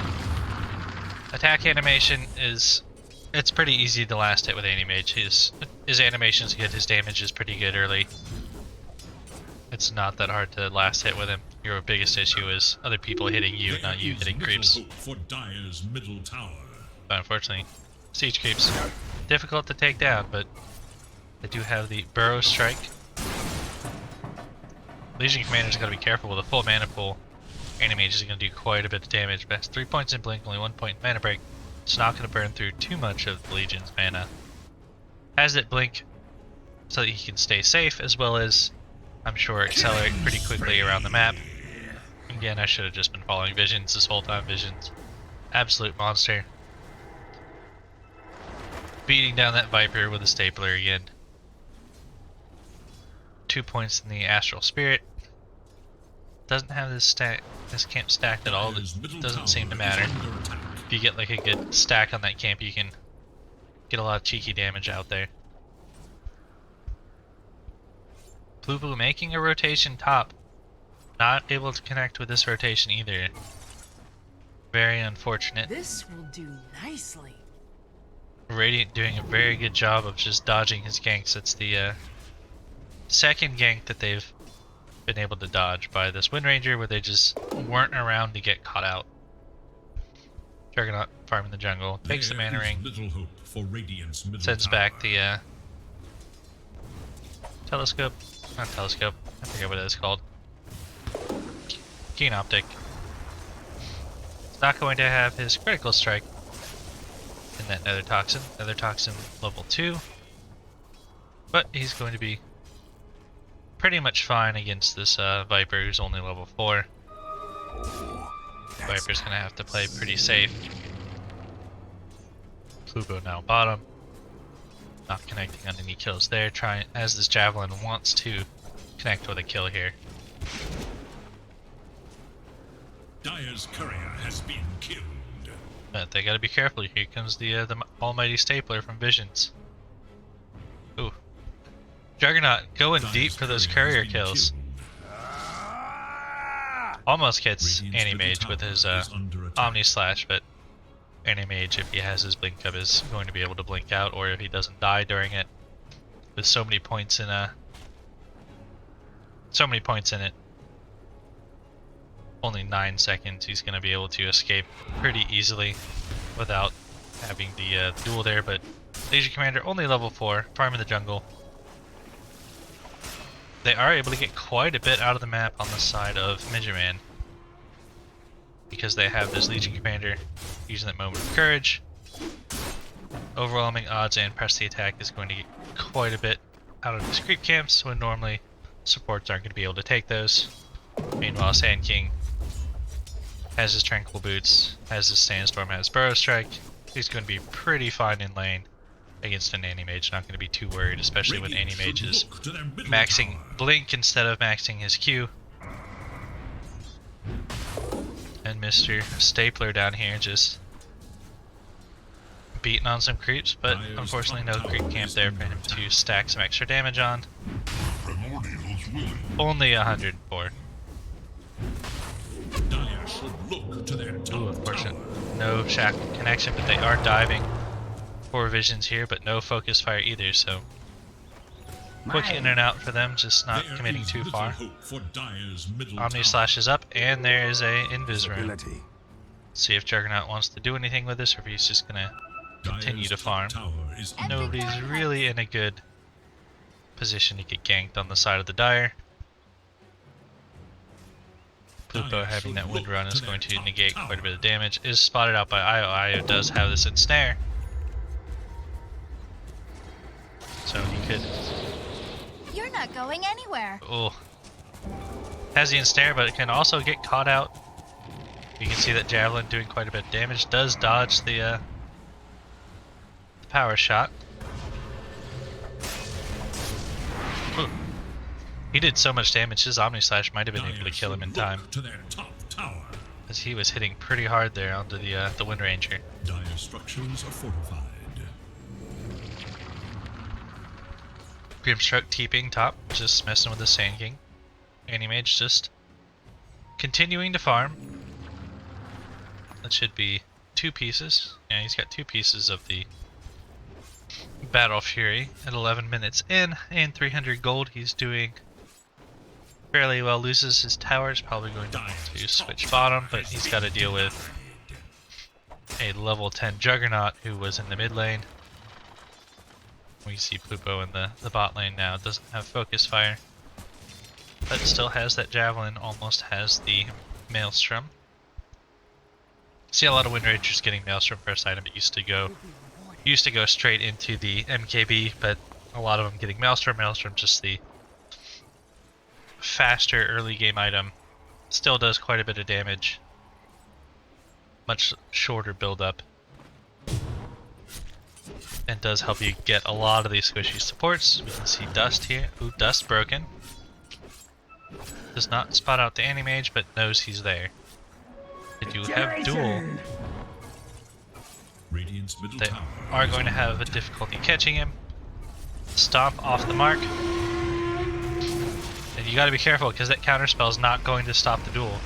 S1: attack animation. It's pretty easy to last hit with Anti-Mage. His animation's good, his damage is pretty good early. It's not that hard to last hit with him. Your biggest issue is other people hitting you,
S2: There
S1: not you
S2: is
S1: hitting
S2: little
S1: creeps.
S2: hope for Dire's middle tower.
S1: But unfortunately, siege creeps difficult to take down, but they do have the Burrow Strike. Legion Commander's got to be careful with a full mana pool. Anti-Mage is going to do quite a bit of damage, but has 3 points in Blink, only 1 point in Mana Break. It's not going to burn through too much of the Legion's mana. Has it Blink so that he can stay safe, as well as, I'm sure, accelerate pretty quickly around the map. Again, I should have just been following Visions this whole time. Visions, absolute monster. Beating down that Viper with a stapler again. 2 points in the Astral Spirit. Doesn't have this camp stacked at all. It
S2: Dire's middle
S1: doesn't
S2: tower
S1: seem to
S2: is
S1: matter.
S2: under attack.
S1: If you get like a good stack on that camp, you can get a lot of cheeky damage out there. Plupo making a rotation top. Not able to connect with this rotation either. Very unfortunate.
S4: This will do nicely.
S1: Radiant doing a very good job of just dodging his ganks. It's the second gank that they've been able to dodge by this Wind Ranger, where they just weren't around to get caught out. Juggernaut farming the jungle, takes the
S2: There
S1: mana
S2: is
S1: ring,
S2: little hope for Radiant's middle
S1: sends
S2: tower.
S1: back the telescope, not telescope, I forget what it is called. Keen optic. It's not going to have his critical strike in that Nether Toxin. Nether Toxin level 2. But he's going to be pretty much fine against this Viper who's only level 4. Viper's going to have to play pretty safe. Plupo now bottom. Not connecting on any kills there. Trying, as this Javelin wants to connect with a kill here.
S2: Dire's courier has been killed.
S1: But they gotta be careful. Here comes the almighty stapler from Visions. Ooh. Juggernaut going
S2: Dire's
S1: deep for those
S2: courier
S1: courier
S2: has been
S1: kills.
S2: killed.
S1: Almost gets
S2: Radiant's
S1: Anti-Mage
S2: middle
S1: with his
S2: tower is under attack.
S1: Omni Slash, but Anti-Mage, if he has his blink up, is going to be able to blink out, or if he doesn't die during it. With so many points in it. Only 9 seconds, he's going to be able to escape pretty easily without having the duel there, but Legion Commander only level 4, farming the jungle. They are able to get quite a bit out of the map on the side of Midgetman, because they have this Legion Commander using that moment of courage. Overwhelming odds and press the attack is going to get quite a bit out of these creep camps when normally supports aren't going to be able to take those. Meanwhile, Sand King has his Tranquil Boots, has his Sandstorm, has Burrow Strike. He's going to be pretty fine in lane against an Anti-Mage. Not going to be too worried, especially when
S2: Radiant
S1: Anti-Mage
S2: should
S1: is
S2: look to their middle
S1: maxing
S2: tower.
S1: Blink instead of maxing his Q. And Mr. Stapler down here just beating on some creeps, but
S2: Dire's
S1: unfortunately no
S2: top
S1: creep
S2: tower
S1: camp
S2: is
S1: there
S2: under
S1: for him to
S2: attack.
S1: stack some extra damage on.
S5: Primordials willing.
S1: Only 104.
S2: Dire should look to their
S1: Ooh,
S2: top
S1: unfortunate.
S2: tower.
S1: No shack connection, but they are diving for Visions here, but no focus fire either, so quick in and out for them, just not
S2: There
S1: committing
S2: is
S1: too
S2: little
S1: far.
S2: hope for Dire's middle
S1: Omni
S2: tower.
S1: Slash is up, and there is a Invis rune.
S3: Ability.
S1: See if Juggernaut wants to do anything with this, or if he's just gonna continue
S2: Dire's
S1: to farm.
S2: top tower is under
S1: Nobody's
S2: attack.
S1: really in a good position to get ganked on the side of the Dire. Plupo having that wind run is going to negate quite a bit of damage. Is spotted out by Io. Io does have this ensnare. So he could...
S6: You're not going anywhere.
S1: Oh. Has the ensnare, but it can also get caught out. You can see that Javelin doing quite a bit of damage. Does dodge the power shot. Ooh. He did so much damage, his Omni Slash might have been able to kill him in time.
S2: To their top tower.
S1: As he was hitting pretty hard there onto the Wind Ranger.
S2: Dire structures are fortified.
S1: Grimstroke TPing top, just messing with the Sand King. Anti-Mage just continuing to farm. That should be 2 pieces. Yeah, he's got 2 pieces of the Battle Fury at 11 minutes in, and 300 gold. He's doing fairly well. Loses his towers, probably going to switch bottom, but he's got to deal with a level 10 Juggernaut who was in the mid lane. We see Plupo in the bot lane now. Doesn't have focus fire, but still has that Javelin, almost has the Maelstrom. See a lot of Wind Rangers getting Maelstrom first item. It used to go straight into the MKB, but a lot of them getting Maelstrom. Maelstrom just the faster early game item. Still does quite a bit of damage. Much shorter build up. And does help you get a lot of these squishy supports. We can see Dust here. Ooh, Dust broken. Does not spot out the Anti-Mage, but knows he's there. They do have duel.
S2: Radiant's middle
S1: They
S2: tower
S1: are going to have a difficulty catching him. Stomp off the mark. And you gotta be careful because that counterspell is not going to stop the duel.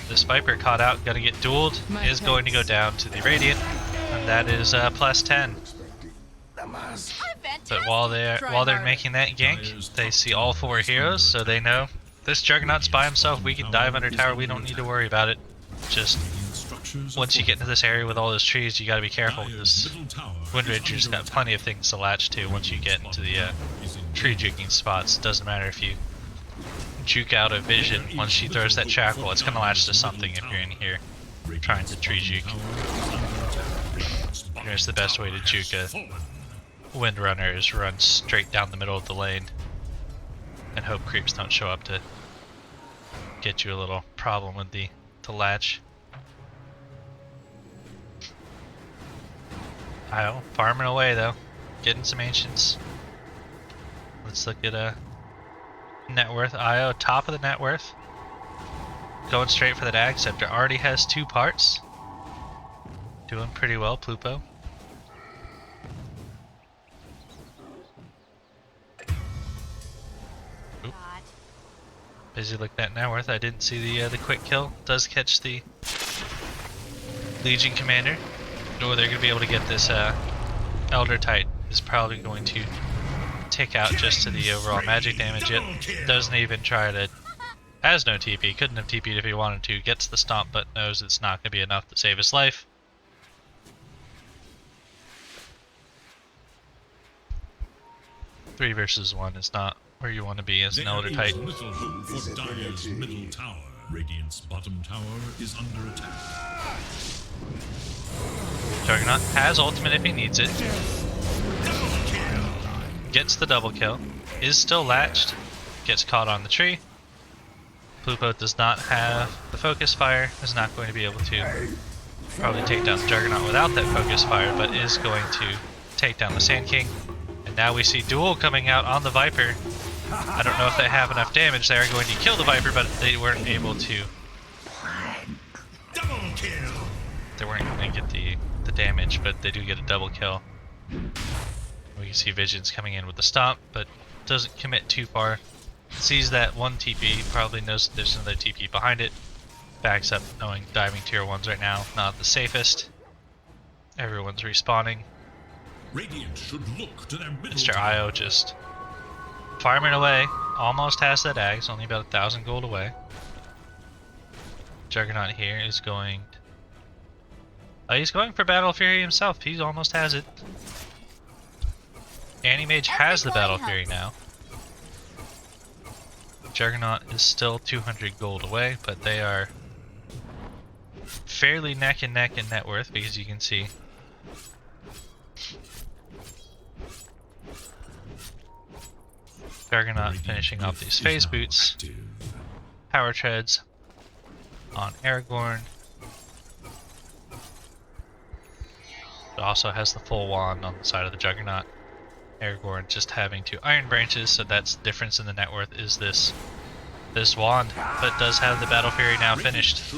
S1: This Viper caught out, gonna get dueled, is going to go down to the Radiant, and that is plus 10. But while they're making that gank, they see all 4 heroes, so they know this Juggernaut's by himself. We can dive under tower. We don't need to worry about it. Just once you get into this area with all those trees, you gotta be careful because Wind Ranger's got plenty of things to latch to once you get into the tree juking spots. Doesn't matter if you juke out a vision. Once she throws that shackle, it's gonna latch to something if you're in here trying to tree juke. Here's the best way to juke a Windrunner is run straight down the middle of the lane and hope creeps don't show up to get you a little problem with the latch. Io farming away though, getting some ancients. Let's look at net worth. Io top of the net worth, going straight for that Ag Scepter. Already has 2 parts. Doing pretty well, Plupo. Oop. Busy looking at net worth. I didn't see the quick kill. Does catch the Legion Commander. Or they're going to be able to get this Elder Titan. Is probably going to take out just to the overall magic damage. It doesn't even try to... Has no TP. Couldn't have TP'd if he wanted to. Gets the stomp, but knows it's not going to be enough to save his life. Three versus 1 is not where you want to be as an Elder Titan.
S2: Little hope for Dire's middle tower. Radiant's bottom tower is under attack.
S1: Juggernaut has ultimate if he needs it. Gets the double kill. Is still latched. Gets caught on the tree. Plupo does not have the focus fire. Is not going to be able to probably take down the Juggernaut without that focus fire, but is going to take down the Sand King. And now we see duel coming out on the Viper. I don't know if they have enough damage. They are going to kill the Viper, but they weren't able to.
S2: Double kill.
S1: They weren't going to get the damage, but they do get a double kill. We can see Visions coming in with the stomp, but doesn't commit too far. Sees that one TP, probably knows that there's another TP behind it. Backs up, knowing diving tier 1s right now not the safest. Everyone's respawning.
S2: Radiant should look to their middle
S1: Mr. Io just farming away. Almost has that Ags, only about 1,000 gold away. Juggernaut here is going... he's going for Battle Fury himself. He almost has it. Anti-Mage has the Battle Fury now. Juggernaut is still 200 gold away, but they are fairly neck and neck in net worth, because you can see Juggernaut finishing off these phase boots, power treads on Aragorn. It also has the full wand on the side of the Juggernaut. Aragorn just having 2 iron branches, so that's the difference in the net worth is this wand, but does have the Battle Fury now finished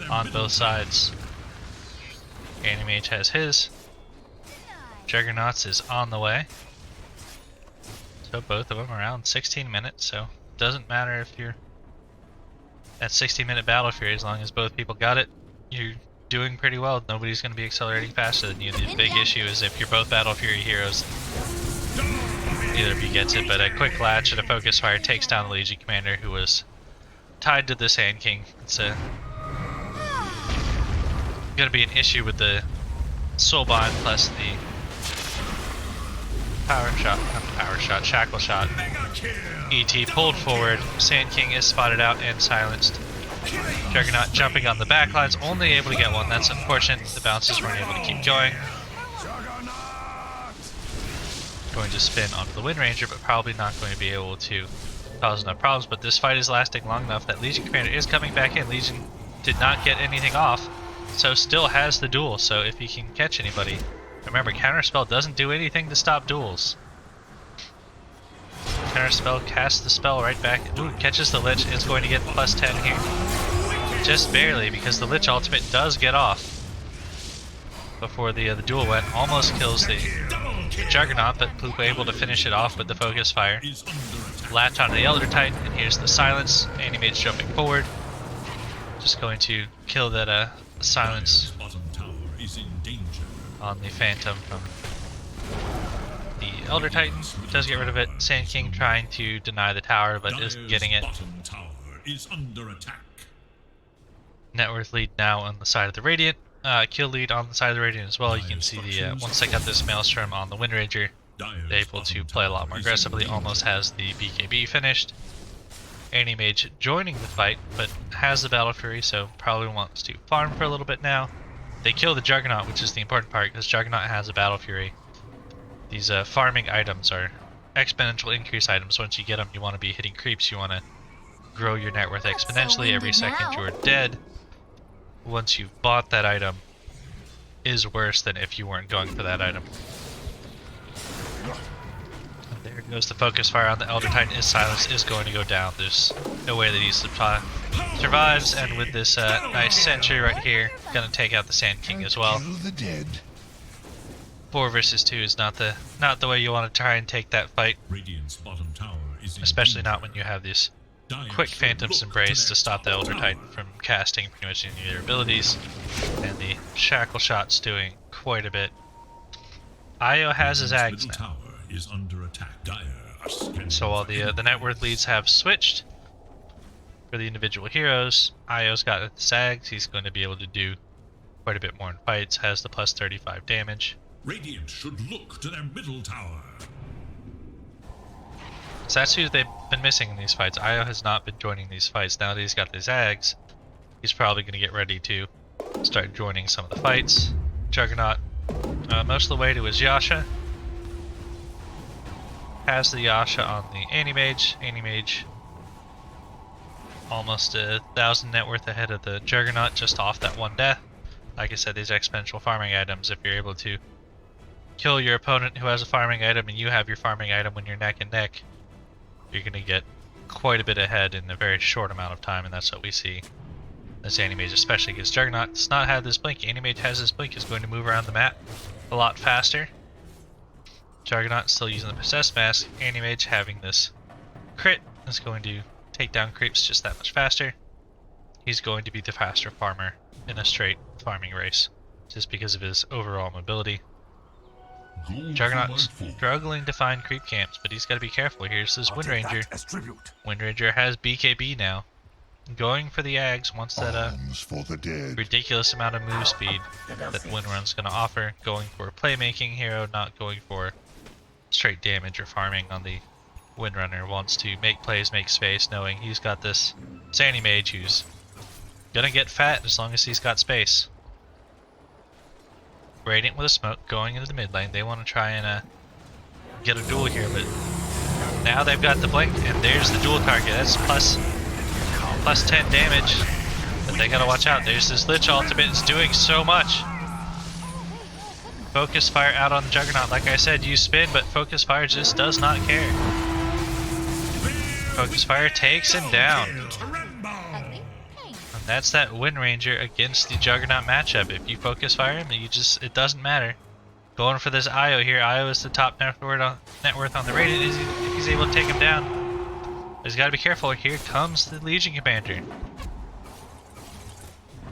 S1: on both sides. Animage has his. Juggernaut's is on the way. So both of them around 16 minutes, so doesn't matter if you're at 60-minute Battle Fury, as long as both people got it, you're doing pretty well. Nobody's going to be accelerating faster than you. The big issue is if you're both Battle Fury heroes, neither of you gets it, but a quick latch and a focus fire takes down the Legion Commander who was tied to the Sand King. It's going to be an issue with the Soulbind plus the shackle shot. ET pulled forward, Sand King is spotted out and silenced. Juggernaut jumping on the backlines, only able to get one. That's unfortunate. The bounces weren't able to keep going. Going to spin onto the Wind Ranger, but probably not going to be able to cause enough problems. But this fight is lasting long enough that Legion Commander is coming back in. Legion did not get anything off, so still has the duel. So if he can catch anybody, remember, Counterspell doesn't do anything to stop duels. Counterspell casts the spell right back. Ooh, catches the Lich, is going to get plus 10 here. Just barely, because the Lich ultimate does get off before the duel went. Almost kills the Juggernaut, but Plupo able to finish it off with the focus fire. Latch onto the Elder Titan, and here's the silence. Animage jumping forward. Just going to kill that silence on the Phantom from the Elder Titan. Does get rid of it. Sand King trying to deny the tower, but isn't getting it. Net worth lead now on the side of the Radiant. Kill lead on the side of the Radiant as well. You can see the once they got this Maelstrom on the Wind Ranger, they're able to play a lot more aggressively. Almost has the BKB finished. Anti-Mage joining the fight, but has the Battle Fury, so probably wants to farm for a little bit now. They kill the Juggernaut, which is the important part, because Juggernaut has a Battle Fury. These farming items are exponential increase items. Once you get them, you want to be hitting creeps. You want to grow your net worth exponentially. Every second you're dead, once you've bought that item, is worse than if you weren't going for that item. And there goes the focus fire on the Elder Titan. Is silenced, is going to go down. There's no way that he survives, and with this nice sentry right here, gonna take out the Sand King as well. 4 versus 2 is not the way you want to try and take that fight, especially not when you have these quick Phantom's Embrace to stop the Elder Titan from casting pretty much any of their abilities, and the Shackle Shot's doing quite a bit. Io has his Ags now, so while the net worth leads have switched for the individual heroes, Io's got his Ags. He's going to be able to do quite a bit more in fights, has the plus 35 damage.
S2: Radiant should look to their middle tower.
S1: So that's who they've been missing in these fights. Io has not been joining these fights. Now that he's got these Ags, he's probably going to get ready to start joining some of the fights. Juggernaut, most of the way to his Yasha. Has the Yasha on the Anti-Mage. Anti-Mage almost 1,000 net worth ahead of the Juggernaut, just off that one death. Like I said, these exponential farming items, if you're able to kill your opponent who has a farming item and you have your farming item when you're neck and neck, you're going to get quite a bit ahead in a very short amount of time, and that's what we see. This Anti-Mage, especially because Juggernaut does not have this blink. Anti-Mage has this blink, is going to move around the map a lot faster. Juggernaut still using the Possessed Mask. Anti-Mage having this crit is going to take down creeps just that much faster. He's going to be the faster farmer in a straight farming race, just because of his overall mobility. Juggernaut struggling to find creep camps, but he's got to be careful. Here's this Wind Ranger. Wind Ranger has BKB now. Going for the Ags, wants that ridiculous amount of move speed that Windrun's going to offer. Going for a playmaking hero, not going for straight damage or farming on the Windrunner wants to make plays, make space, knowing he's got this Sandy Mage who's gonna get fat as long as he's got space. Radiant with a smoke going into the mid lane. They want to try and get a duel here, but now they've got the blink, and there's the dual target. That's plus 10 damage. But they gotta watch out. There's this Lich ultimate. It's doing so much. Focus Fire out on the Juggernaut. Like I said, use spin, but Focus Fire just does not care. Focus Fire takes him down. And that's that Wind Ranger against the Juggernaut matchup. If you Focus Fire him, it doesn't matter. Going for this Io here. Io is the top net worth on the Radiant. If he's able to take him down. He's got to be careful. Here comes the Legion Commander.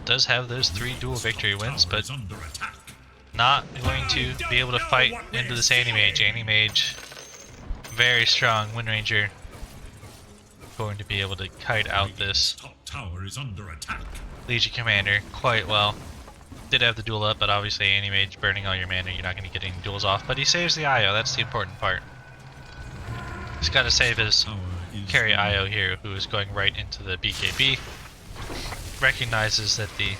S1: Does have those 3 dual victory wins, but not going to be able to fight into this Anti-Mage. Anti-Mage, very strong. Wind Ranger going to be able to kite out this Legion Commander quite well. Did have the duel up, but obviously Anti-Mage burning all your mana, you're not going to get any duels off. But he saves the IO, that's the important part. He's got to save his carry IO here, who is going right into the BKB. Recognizes that the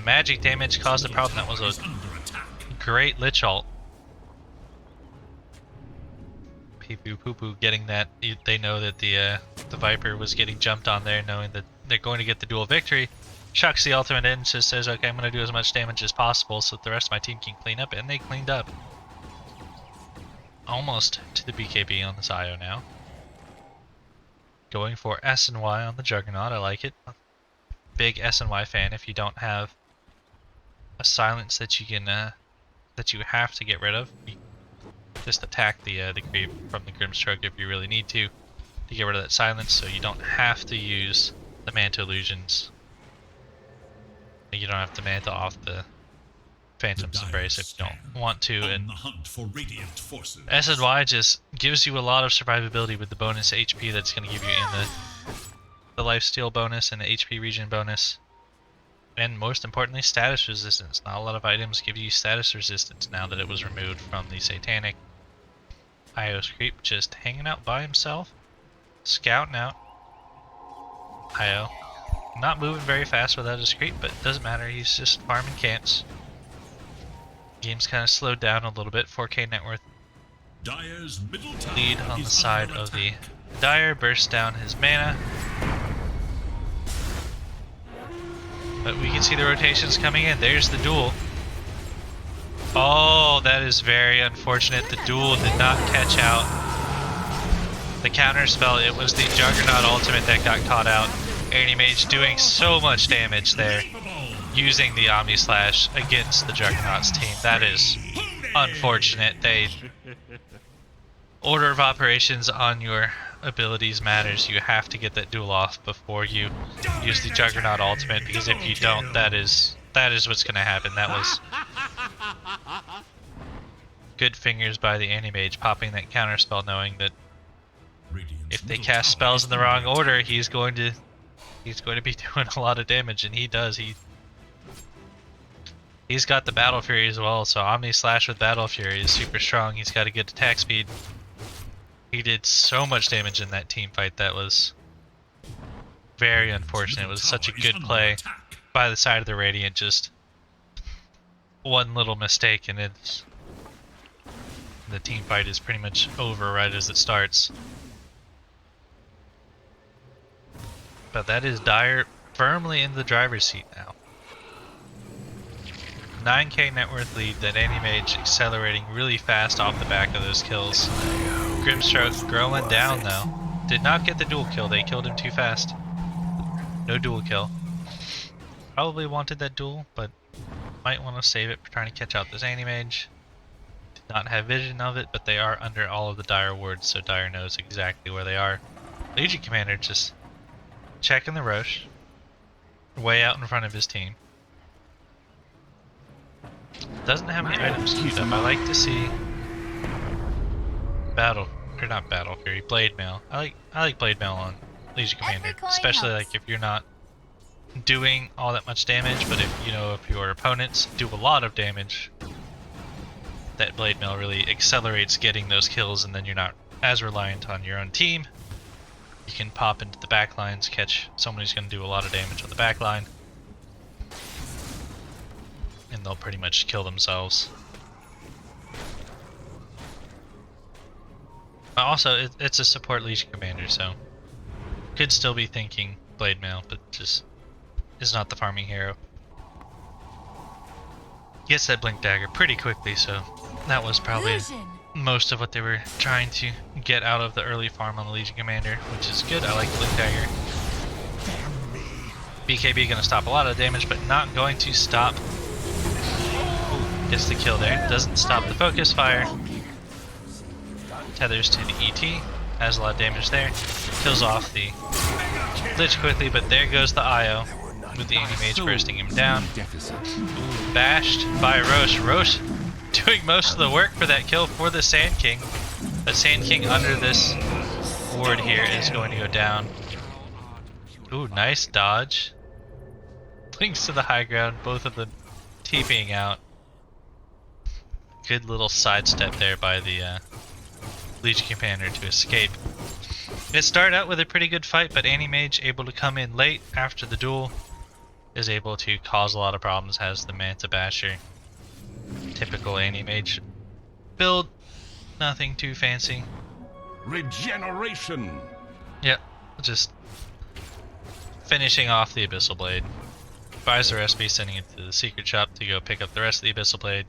S1: magic damage caused the problem. That was a great Lich ult. Pee-poo poo-poo getting that. They know that the Viper was getting jumped on there, knowing that they're going to get the dual victory. Chucks the ultimate in, just says, okay, I'm going to do as much damage as possible so that the rest of my team can clean up, and they cleaned up. Almost to the BKB on this IO now. Going for S and Y on the Juggernaut, I like it. Big S and Y fan. If you don't have a silence that you can that you have to get rid of, you just attack the creep from the Grimstroke if you really need to get rid of that silence, so you don't have to use the Manta Illusions. You don't have to Manta off the Phantom's Embrace if you don't want to, and S and Y just gives you a lot of survivability with the bonus HP that's going to give you in the lifesteal bonus and the HP regen bonus. And most importantly, status resistance. Not a lot of items give you status resistance now that it was removed from the Satanic. Io's creep just hanging out by himself, scouting out. Io not moving very fast without his creep, but it doesn't matter, he's just farming camps. Game's kind of slowed down a little bit. 4K net worth lead on the side of the Dire. Bursts down his mana, but we can see the rotations coming in. There's the duel. Oh, that is very unfortunate. The duel did not catch out the counter spell. It was the Juggernaut ultimate that got caught out. Anti-Mage doing so much damage there, using the Omni Slash against the Juggernaut's team. That is unfortunate. Order of operations on your abilities matters. You have to get that duel off before you use the Juggernaut ultimate, because if you don't, that is what's going to happen. That was good fingers by the Anti-Mage, popping that counter spell, knowing that if they cast spells in the wrong order, he's going to be doing a lot of damage, and he does. He's got the Battle Fury as well, so Omni Slash with Battle Fury is super strong. He's got a good attack speed. He did so much damage in that team fight. That was very unfortunate. It was such a good play by the side of the Radiant. Just one little mistake and the team fight is pretty much over right as it starts. But that is Dire firmly in the driver's seat now. 9k net worth lead, that Anti-Mage accelerating really fast off the back of those kills. Grimstroke growing down though. Did not get the dual kill, they killed him too fast. No dual kill. Probably wanted that duel, but might want to save it for trying to catch out this Anti-Mage. Did not have vision of it, but they are under all of the Dire wards, so Dire knows exactly where they are. Legion Commander just checking the Roche, way out in front of his team. Doesn't have any items queued up. I like to see Battle Fury, Blade Mail. I like Blade Mail on Legion Commander, especially like if you're not doing all that much damage, but if your opponents do a lot of damage, that Blade Mail really accelerates getting those kills, and then you're not as reliant on your own team. You can pop into the back lines, catch someone who's going to do a lot of damage on the back line, and they'll pretty much kill themselves. But also, it's a support Legion Commander, so could still be thinking Blade Mail, but just is not the farming hero. Gets that Blink Dagger pretty quickly, so that was probably
S6: Illusion.
S1: most of what they were trying to get out of the early farm on the Legion Commander, which is good. I like the Blink Dagger. BKB gonna stop a lot of damage, but not going to stop. Ooh, gets the kill there. Doesn't stop the focus fire. Tethers to the ET. Has a lot of damage there. Kills off the Lich quickly, but there goes the IO with the Anti-Mage bursting him down. Ooh, bashed by Roche. Roche doing most of the work for that kill for the Sand King. The Sand King under this ward here is going to go down. Ooh, nice dodge. Blinks to the high ground, both of them TPing out. Good little sidestep there by the Legion Commander to escape. It started out with a pretty good fight, but Anti-Mage able to come in late after the duel is able to cause a lot of problems, has the Manta Basher. Typical Anti-Mage build, nothing too fancy.
S3: Regeneration.
S1: Yep, just finishing off the Abyssal Blade. Buys the recipe, sending it to the secret shop to go pick up the rest of the Abyssal Blade.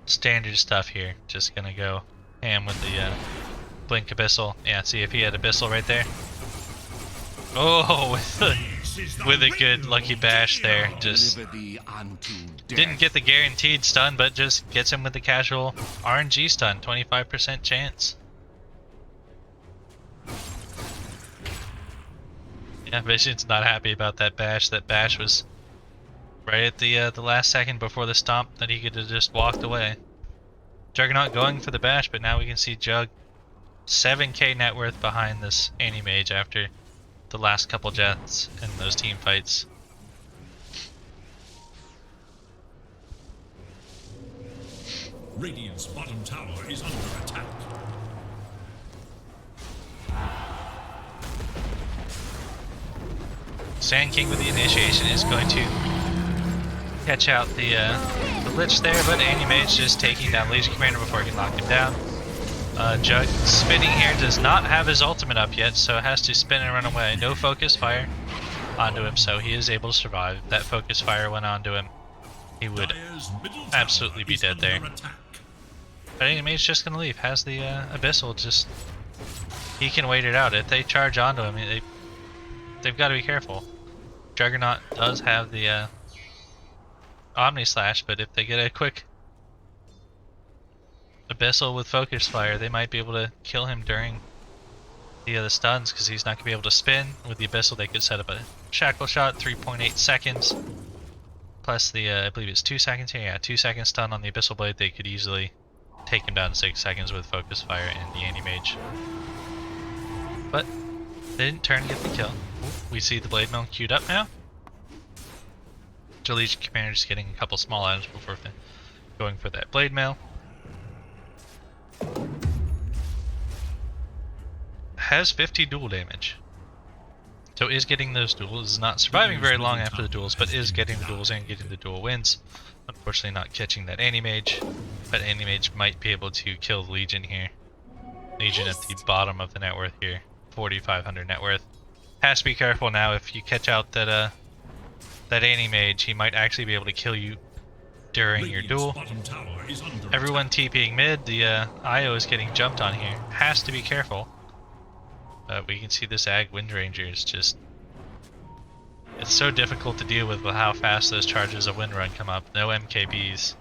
S1: Standard stuff here, just gonna go ham with the Blink Abyssal. Yeah, see if he had Abyssal right there. Oh, with a good lucky bash there. Just didn't get the guaranteed stun, but just gets him with the casual RNG stun. 25% chance. Yeah, Vision's not happy about that bash. That bash was right at the last second before the stomp that he could have just walked away. Juggernaut going for the bash, but now we can see Jug 7k net worth behind this Anti-Mage after the last couple deaths in those team fights.
S2: Radiant's bottom tower is under attack.
S1: Sand King with the initiation is going to catch out the Lich there, but Anti-Mage just taking down Legion Commander before he can lock him down. Jug spinning here, does not have his ultimate up yet, so has to spin and run away. No focus fire onto him, so he is able to survive. If that focus fire went onto him, he would
S2: Dire's middle tower
S1: absolutely be
S2: is
S1: dead there.
S2: under attack.
S1: But Anti-Mage's just gonna leave. Has the Abyssal, just he can wait it out. If they charge onto him, they've got to be careful. Juggernaut does have the Omni Slash, but if they get a quick Abyssal with focus fire, they might be able to kill him during the stuns, because he's not going to be able to spin. With the Abyssal, they could set up a shackle shot, 3.8 seconds. Plus the, I believe it's 2 seconds here. Yeah, 2 second stun on the Abyssal Blade. They could easily take him down to 6 seconds with focus fire and the Anti-Mage. But they didn't turn to get the kill. Ooh, we see the Blade Mill queued up now. The Legion Commander just getting a couple small items before going for that Blade Mail. Has 50 duel damage. So is getting those duels, is not surviving very long after the duels, but is getting the duels and getting the duel wins. Unfortunately not catching that Anti-Mage, but Anti-Mage might be able to kill Legion here. Legion at the bottom of the net worth here, 4,500 net worth. Has to be careful now. If you catch out that that Anti-Mage, he might actually be able to kill you during your duel. Everyone TPing mid, the IO is getting jumped on here. Has to be careful. We can see this Ag Wind Ranger is just... It's so difficult to deal with how fast those charges of Wind Run come up. No MKBs.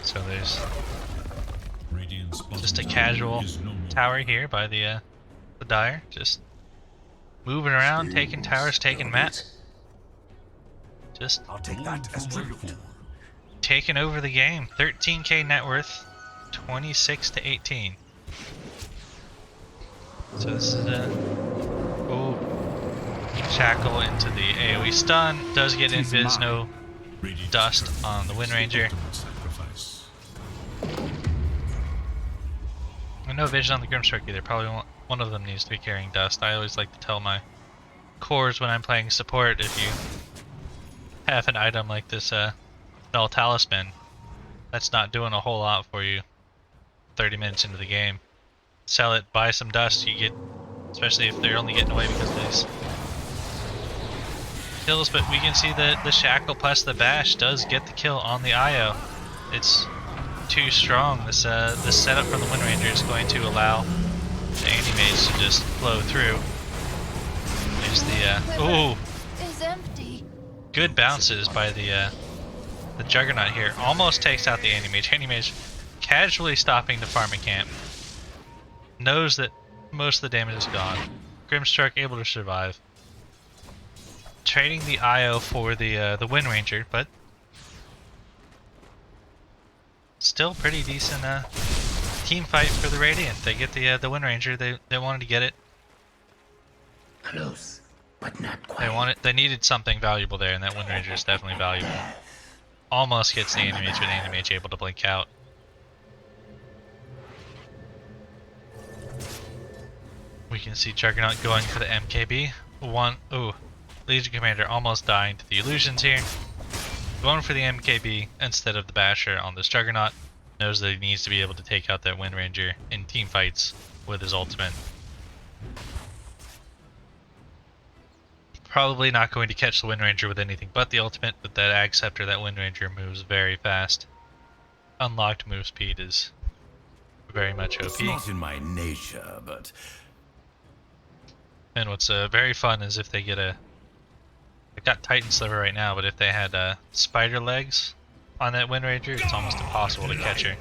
S1: So there's just a casual tower here by the Dire. Just moving around, taking towers, taking mat. Just
S3: I'll take that as tribute.
S1: taking over the game. 13k net worth, 26 to 18. So this is a shackle into the AoE stun. Does get invis, no No vision on the Grimshark either. Probably one of them needs to be carrying dust. I always like to tell my cores when I'm playing support, if you have an item like this Null Talisman, that's not doing a whole lot for you 30 minutes into the game. Sell it, buy some dust, you get, especially if they're only getting away because of these kills, but we can see that the Shackle plus the Bash does get the kill on the IO. It's too strong. This setup from the Wind Ranger is going to allow the Anti-Mage to just flow through. There's the ooh,
S6: Is empty.
S1: good bounces by the Juggernaut here. Almost takes out the Anti-Mage. Anti-Mage casually stopping the farming camp. Knows that most of the damage is gone. Grimshark able to survive. Trading the IO for the Wind Ranger, but still pretty decent team fight for the Radiant. They get the Wind Ranger. They wanted to get it.
S3: Close, but not
S1: They
S3: quite.
S1: They needed something valuable there, and that Wind Ranger is definitely valuable. Almost gets the Anti-Mage, but Anti-Mage able to blink out. We can see Juggernaut going for the MKB. Legion Commander almost dying to the illusions here. Going for the MKB instead of the Basher on this Juggernaut. Knows that he needs to be able to take out that Wind Ranger in team fights with his ultimate. Probably not going to catch the Wind Ranger with anything but the ultimate, but that Ag Scepter, that Wind Ranger moves very fast. Unlocked move speed is very much OP.
S3: It's not in my nature, but
S1: And what's very fun is if they get they've got Titan Sliver right now, but if they had spider legs on that Wind Ranger, it's almost impossible to catch her.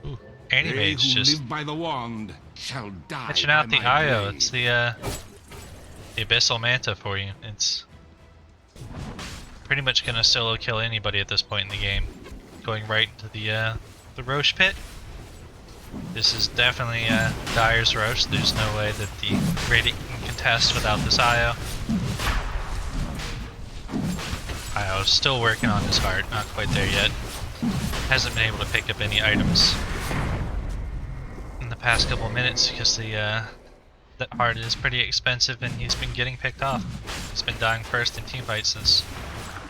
S1: Ooh, Anti-Mage just
S5: live by the wand shall die.
S1: catching out the IO. It's the Abyssal Manta for you. It's pretty much gonna solo kill anybody at this point in the game. Going right into the Roche pit. This is definitely Dire's Roche. There's no way that the Radiant can contest without this IO. IO's still working on his heart, not quite there yet. Hasn't been able to pick up any items in the past couple of minutes because that heart is pretty expensive and he's been getting picked off. He's been dying first in teamfights, so it's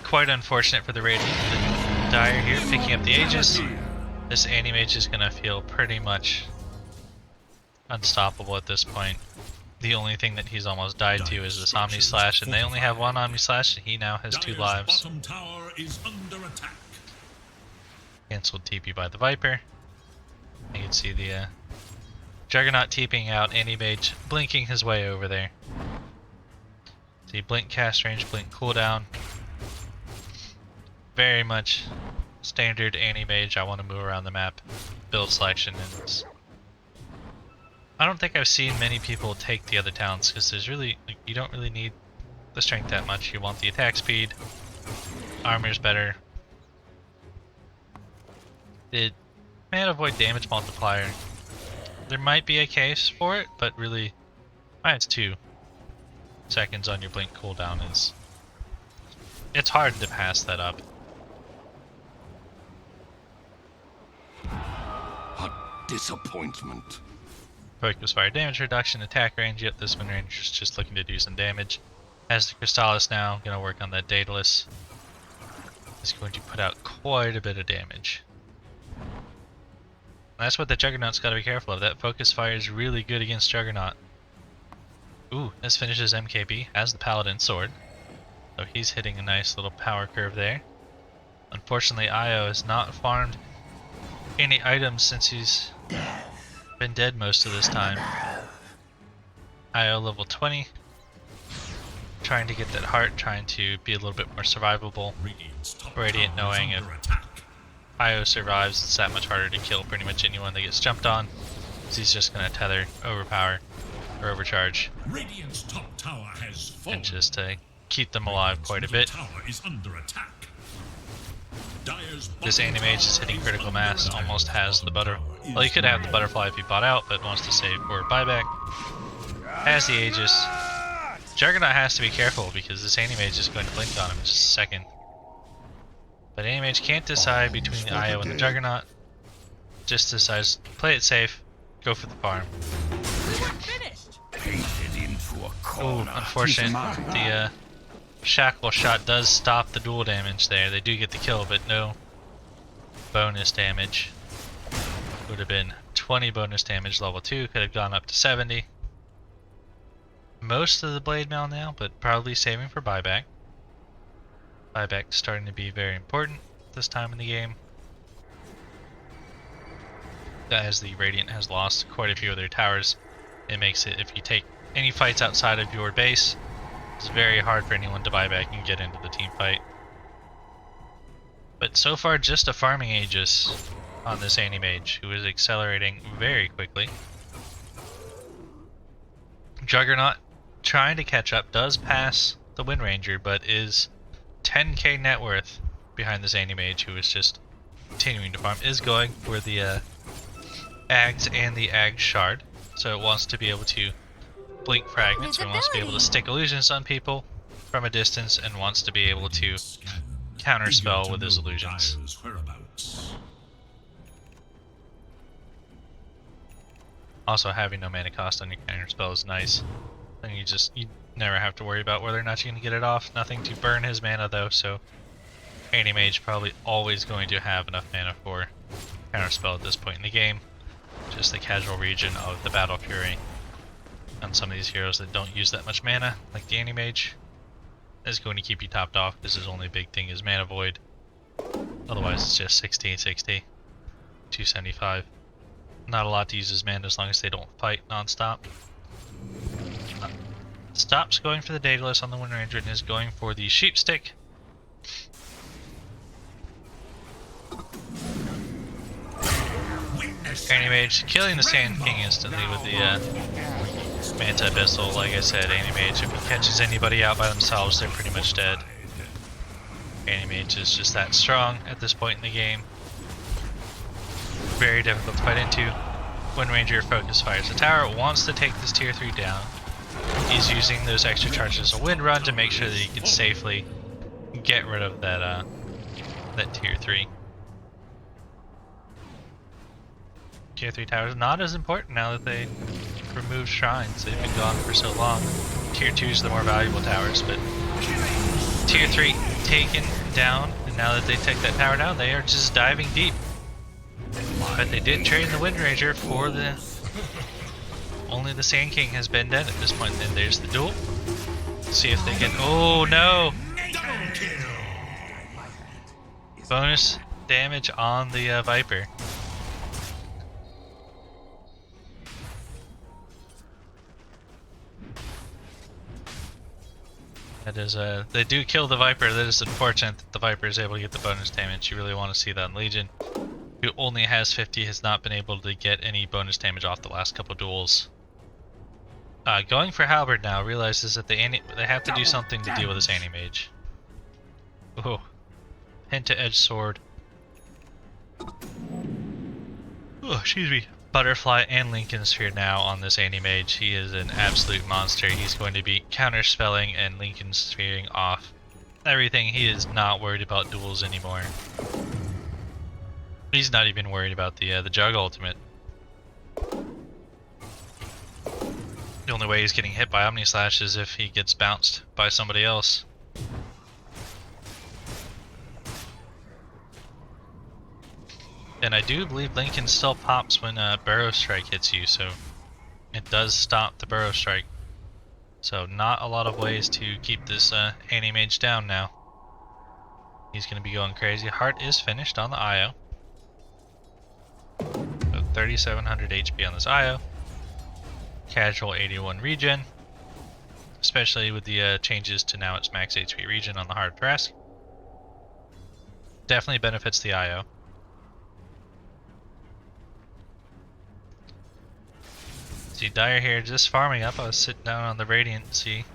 S1: quite unfortunate for the Radiant. But Dire here picking up the Aegis. This Anti-Mage is gonna feel pretty much unstoppable at this point. The only thing that he's almost died to is this Omni Slash, and they only have one Omni Slash, and he now has 2 lives.
S2: Bottom tower is under attack.
S1: Cancelled TP by the Viper. You can see the Juggernaut TPing out, Anti-Mage blinking his way over there. See, blink cast range, blink cooldown. Very much standard Anti-Mage. I want to move around the map build selection, and I don't think I've seen many people take the other towns because there's really, you don't really need the strength that much. You want the attack speed, armor's better. It may avoid damage multiplier. There might be a case for it, but really, minus 2 seconds on your blink cooldown it's hard to pass that up.
S5: A disappointment.
S1: Focus fire damage reduction, attack range. Yep, this Wind Ranger's just looking to do some damage. Has the Crystallis now, gonna work on that Daedalus. Is going to put out quite a bit of damage. That's what the Juggernaut's got to be careful of. That focus fire is really good against Juggernaut. Ooh, this finishes MKB, has the Paladin sword. So he's hitting a nice little power curve there. Unfortunately, IO has not farmed any items since he's been dead most of this time. IO level 20. Trying to get that heart, trying to be a little bit more survivable. Radiant knowing if IO survives, it's that much harder to kill pretty much anyone that gets jumped on. So he's just going to tether, overpower, or overcharge.
S2: Radiant's top tower has fallen.
S1: And just keep them alive quite a bit.
S2: Tower is under attack.
S1: This Anti-Mage is hitting critical mass, almost has the well, he could have the butterfly if he bought out, but wants to save for buyback. Has the Aegis. Juggernaut has to be careful because this Anti-Mage is going to blink on him in just a second. But Anti-Mage can't decide between the IO and the Juggernaut. Just decides to play it safe, go for the farm.
S3: Painted into a
S1: Oh,
S3: corner.
S1: unfortunate. The shackle shot does stop the dual damage there. They do get the kill, but no bonus damage. Would have been 20 bonus damage level 2, could have gone up to 70. Most of the blade mail now, but probably saving for buyback. Buyback starting to be very important this time in the game, as the Radiant has lost quite a few of their towers. It makes it, if you take any fights outside of your base, it's very hard for anyone to buy back and get into the team fight. But so far, just a farming Aegis on this Anti-Mage, who is accelerating very quickly. Juggernaut, trying to catch up, does pass the Wind Ranger, but is 10k net worth behind this Anti-Mage, who is just continuing to farm. Is going for the Ags and the Ag Shard, so it wants to be able to blink fragments, so it wants to be able to stick illusions on people from a distance, and wants to be able to counterspell with his illusions. Also, having no mana cost on your counterspell is nice. Then you never have to worry about whether or not you're going to get it off. Nothing to burn his mana though, so Anti-Mage probably always going to have enough mana for counterspell at this point in the game. Just the casual region of the Battle Fury on some of these heroes that don't use that much mana, like the Anti-Mage, is going to keep you topped off because his only big thing is Mana Void. Otherwise it's just 60, 60, 275. Not a lot to use his mana as long as they don't fight non-stop. Stops going for the Daedalus on the Wind Ranger and is going for the Sheep Stick. Anti-Mage killing the Sand King instantly with the Manta Abyssal. Like I said, Anti-Mage, if he catches anybody out by themselves, they're pretty much dead. Anti-Mage is just that strong at this point in the game. Very difficult to fight into. Wind Ranger focus fires the tower, wants to take this tier 3 down. He's using those extra charges of Wind Run to make sure that he can safely get rid of that that tier 3. Tier 3 towers not as important now that they removed shrines. They've been gone for so long. Tier 2's the more valuable towers, but tier 3 taken down, and now that they take that tower down, they are just diving deep. But they did trade the Wind Ranger for the... Only the Sand King has been dead at this point. Then there's the duel. See if they can... Oh no! Bonus damage on the Viper. That is they do kill the Viper. That is unfortunate that the Viper is able to get the bonus damage. You really want to see that in Legion, who only has 50, has not been able to get any bonus damage off the last couple duels. Going for Halberd now, realizes that they have to do something to deal with this Anti-Mage. Oh, hint to Edge Sword. Oh, excuse me. Butterfly and Lincoln Sphere now on this Anti-Mage. He is an absolute monster. He's going to be counterspelling and Lincoln Sphereing off everything. He is not worried about duels anymore. He's not even worried about the Jug ultimate. The only way he's getting hit by Omni Slash is if he gets bounced by somebody else. And I do believe Lincoln still pops when Burrow Strike hits you, so it does stop the Burrow Strike. So not a lot of ways to keep this Anti-Mage down now. He's going to be going crazy. Heart is finished on the IO. So 3700 HP on this IO. Casual 81 regen, especially with the changes to now its max HP regen on the hard press. Definitely benefits the IO. See Dire here just farming up. I was sitting down on the Radiant. See,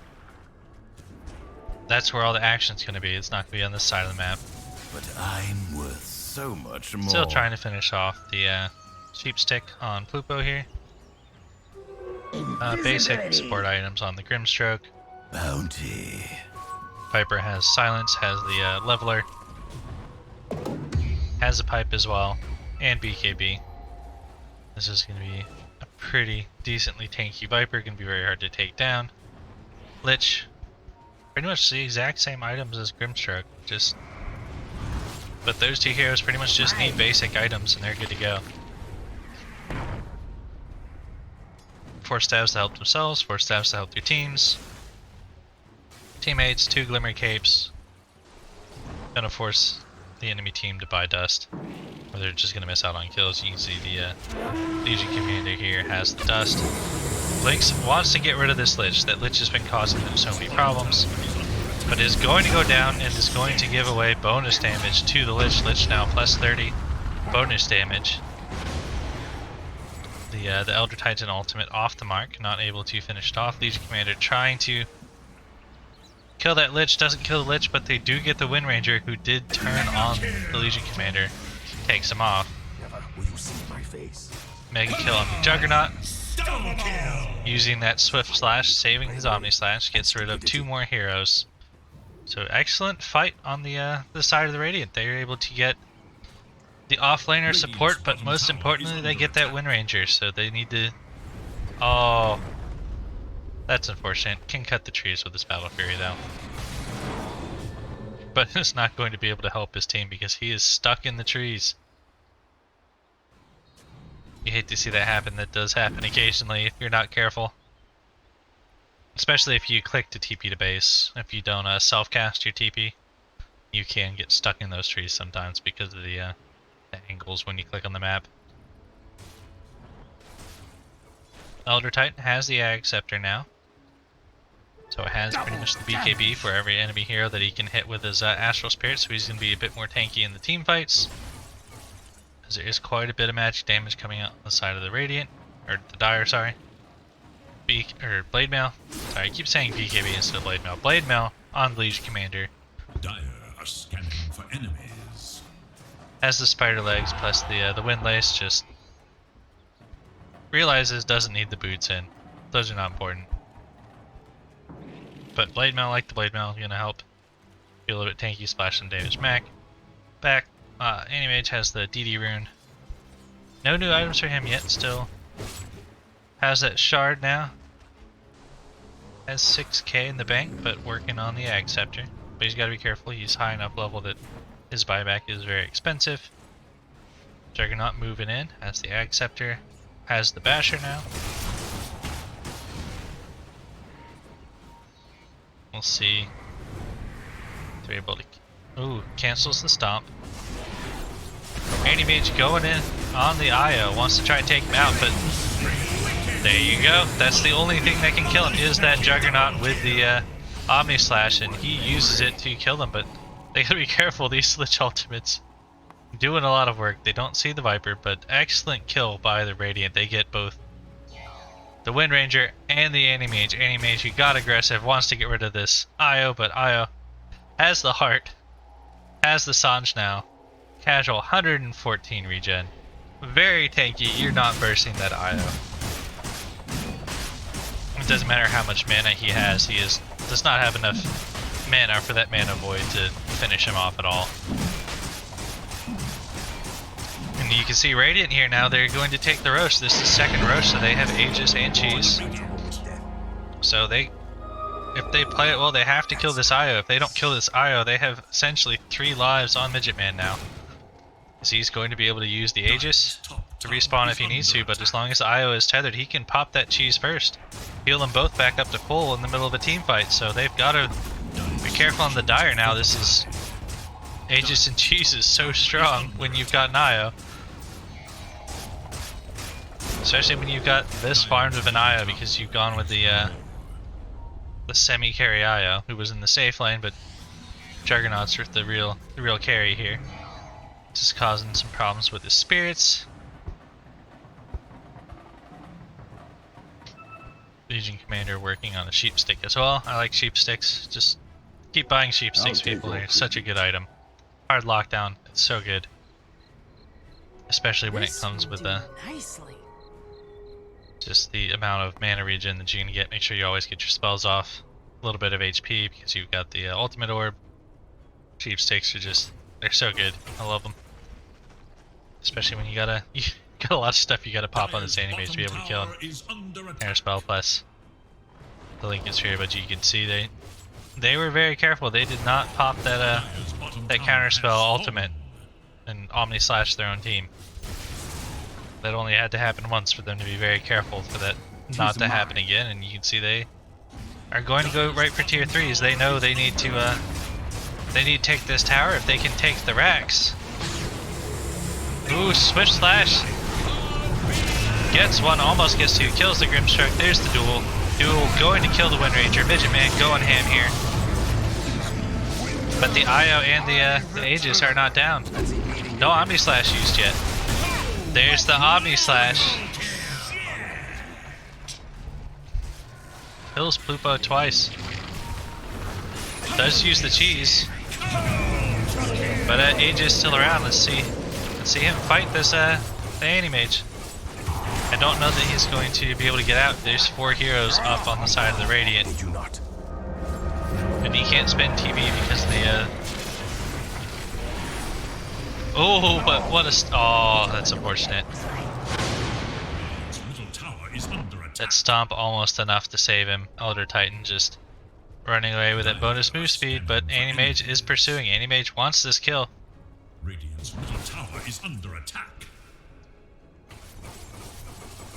S1: that's where all the action's going to be. It's not going to be on this side of the map.
S3: But I'm worth so much more.
S1: Still trying to finish off the Sheep Stick on Plupo here. Basic support items on the Grimstroke.
S3: Bounty.
S1: Viper has Silence, has the Leveler, has a Pipe as well, and BKB. This is going to be a pretty decently tanky Viper, gonna be very hard to take down. Lich, pretty much the exact same items as Grimstroke, but those two heroes pretty much just need basic items and they're good to go. 4 stabs to help themselves, 4 stabs to help their teams. Teammates, 2 Glimmer Capes. Gonna force the enemy team to buy dust, or they're just gonna miss out on kills. You can see the Legion Commander here has the dust. Lynx wants to get rid of this Lich. That Lich has been causing them so many problems, but is going to go down and is going to give away bonus damage to the Lich. Lich now plus 30 bonus damage. The Elder Titan ultimate off the mark, not able to finish it off. Legion Commander trying to kill that Lich, doesn't kill the Lich, but they do get the Wind Ranger, who did turn on the Legion Commander, takes him off. Mega kill on the Juggernaut. Using that Swift Slash, saving his Omni Slash, gets rid of 2 more heroes. So excellent fight on the side of the Radiant. They are able to get the offlaner support, but most importantly, they get that Wind Ranger. So they need to. Oh, that's unfortunate. Can cut the trees with this Battle Fury though, but it's not going to be able to help his team because he is stuck in the trees. You hate to see that happen. That does happen occasionally if you're not careful. Especially if you click to TP to base. If you don't self-cast your TP, you can get stuck in those trees sometimes because of the angles when you click on the map. Elder Titan has the Ag Scepter now. So it has pretty much the BKB for every enemy hero that he can hit with his Astral Spirit, so he's going to be a bit more tanky in the team fights. Because there is quite a bit of magic damage coming out on the side of the Radiant, or the Dire, sorry. Blade Mail. Sorry, I keep saying BKB instead of Blade Mail. Blade Mail on Legion Commander.
S2: Dire are scanning for enemies.
S1: Has the Spider Legs plus the Wind Lace, just realizes doesn't need the boots in. Those are not important. But Blade Mail, like the Blade Mail, gonna help be a little bit tanky, splash some damage back. Animage has the DD rune. No new items for him yet, still. Has that shard now. Has 6k in the bank, but working on the Ag Scepter. But he's gotta be careful, he's high enough level that his buyback is very expensive. Juggernaut moving in, has the Ag Scepter. Has the Basher now. We'll see if they're able to. Ooh, cancels the stomp. Anti-Mage going in on the IO, wants to try and take him out, but there you go. That's the only thing that can kill him is that Juggernaut with the Omni Slash, and he uses it to kill them, but they gotta be careful, these Lich ultimates doing a lot of work. They don't see the Viper, but excellent kill by the Radiant. They get both the Wind Ranger and the Anti-Mage. Anti-Mage, who got aggressive, wants to get rid of this IO, but IO has the heart, has the Sanj now. Casual, 114 regen. Very tanky, you're not bursting that IO. It doesn't matter how much mana he has, does not have enough mana for that mana void to finish him off at all. And you can see Radiant here now, they're going to take the Rosh. This is second Rosh, so they have Aegis and Cheese. So if they play it well, they have to kill this IO. If they don't kill this IO, they have essentially 3 lives on Midgetman now. So he's going to be able to use the Aegis to respawn if he needs to, but as long as IO is tethered, he can pop that Cheese first. Heal them both back up to full in the middle of a team fight, so they've got to be careful on the Dire now. This is... Aegis and Cheese is so strong when you've got an IO. Especially when you've got this farmed of an IO, because you've gone with the semi-carry IO, who was in the safe lane, but Juggernaut's the real carry here. This is causing some problems with the spirits. Legion Commander working on a sheep stick as well. I like sheep sticks. Just keep buying sheep sticks, people. They're such a good item. Hard lockdown. It's so good. Especially when it comes with just the amount of mana regen that you're going to get. Make sure you always get your spells off. A little bit of HP because you've got the ultimate orb. Sheep sticks are just, they're so good. I love them. Especially when you got a lot of stuff you gotta pop on this Anti-Mage to be able to kill him.
S2: Is under attack.
S1: Air spell plus the link is here, but you can see they were very careful. They did not pop that that counter spell ultimate and Omni Slash their own team. That only had to happen once for them to be very careful for that not to happen again. And you can see they are going to go right for tier 3s. They know they need to take this tower if they can take the racks. Ooh, Swift Slash gets one, almost gets two, kills the Grimstroke. There's the duel. Duel going to kill the Wind Ranger. Midgetman going ham here. But the IO and the Aegis are not down. No Omni Slash used yet. There's the Omni Slash. Kills Plupo twice. Does use the cheese. But Aegis still around. Let's see him fight this the Anti-Mage. I don't know that he's going to be able to get out. There's 4 heroes up on the side of the Radiant. And he can't spend TV because of the oh, but what a oh, that's unfortunate.
S2: Middle tower is under attack.
S1: That stomp almost enough to save him. Elder Titan just running away with that bonus move speed, but Anti-Mage is pursuing. Anti-Mage wants this kill.
S2: Radiant's middle tower is under attack.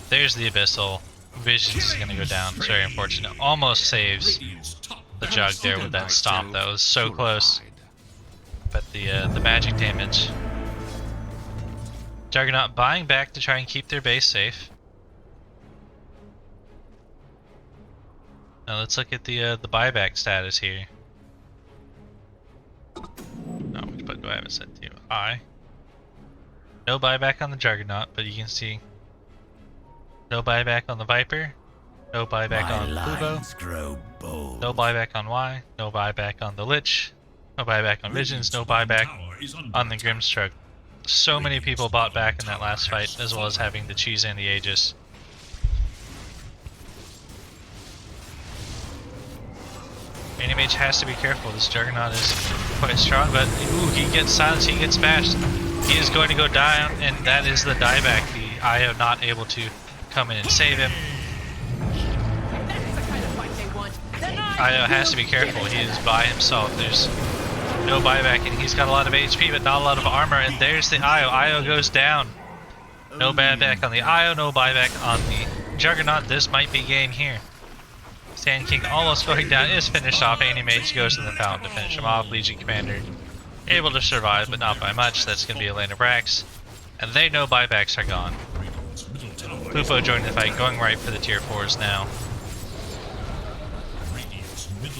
S1: There's the Abyssal. Visions is gonna go down. It's very unfortunate. Almost saves
S2: Radiant's top
S1: the jug there with that stomp. That was so close. But the magic damage. Juggernaut buying back to try and keep their base safe. Now let's look at the buyback status here. Oh, which button do I have it set to? I. No buyback on the Juggernaut, but you can see no buyback on the Viper, no buyback on Plupo, no buyback on Y, no buyback on the Lich, no buyback on Visions, no buyback on the Grimstroke. So many people bought back in that last fight, as well as having the cheese and the Aegis. Anti-Mage has to be careful. This Juggernaut is quite strong, but ooh, he gets silenced, he gets bashed. He is going to go down, and that is the dieback. The IO not able to come in and save him. IO has to be careful. He is by himself. There's no buyback, and he's got a lot of HP, but not a lot of armor. And there's the IO. IO goes down. No buyback on the IO, no buyback on the Juggernaut. This might be game here. Sand King almost going down, is finished off. Anti-Mage goes to the fountain to finish him off. Legion Commander able to survive, but not by much. That's going to be a lane of Brax. And they know buybacks are gone. Plupo joined the fight, going right for the tier 4s now.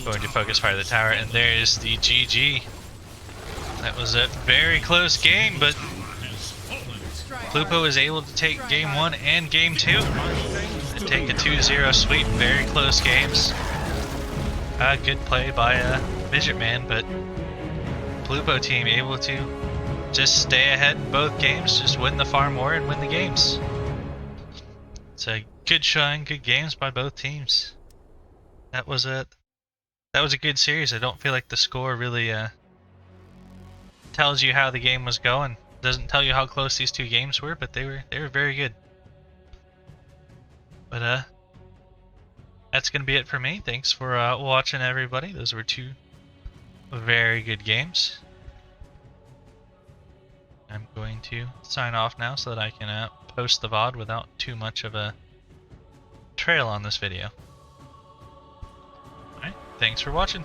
S1: Going to focus fire the tower, and there's the GG. That was a very close game, but Plupo is able to take game 1 and game 2. And take a 2-0 sweep, very close games. Good play by Midgetman, but Plupo team able to just stay ahead in both games, just win the farm war and win the games. It's a good showing, good games by both teams. That was a good series. I don't feel like the score really tells you how the game was going. Doesn't tell you how close these two games were, but they were very good. But that's gonna be it for me. Thanks for watching, everybody. Those were 2 very good games. I'm going to sign off now so that I can post the VOD without too much of a trail on this video. Alright, thanks for watching.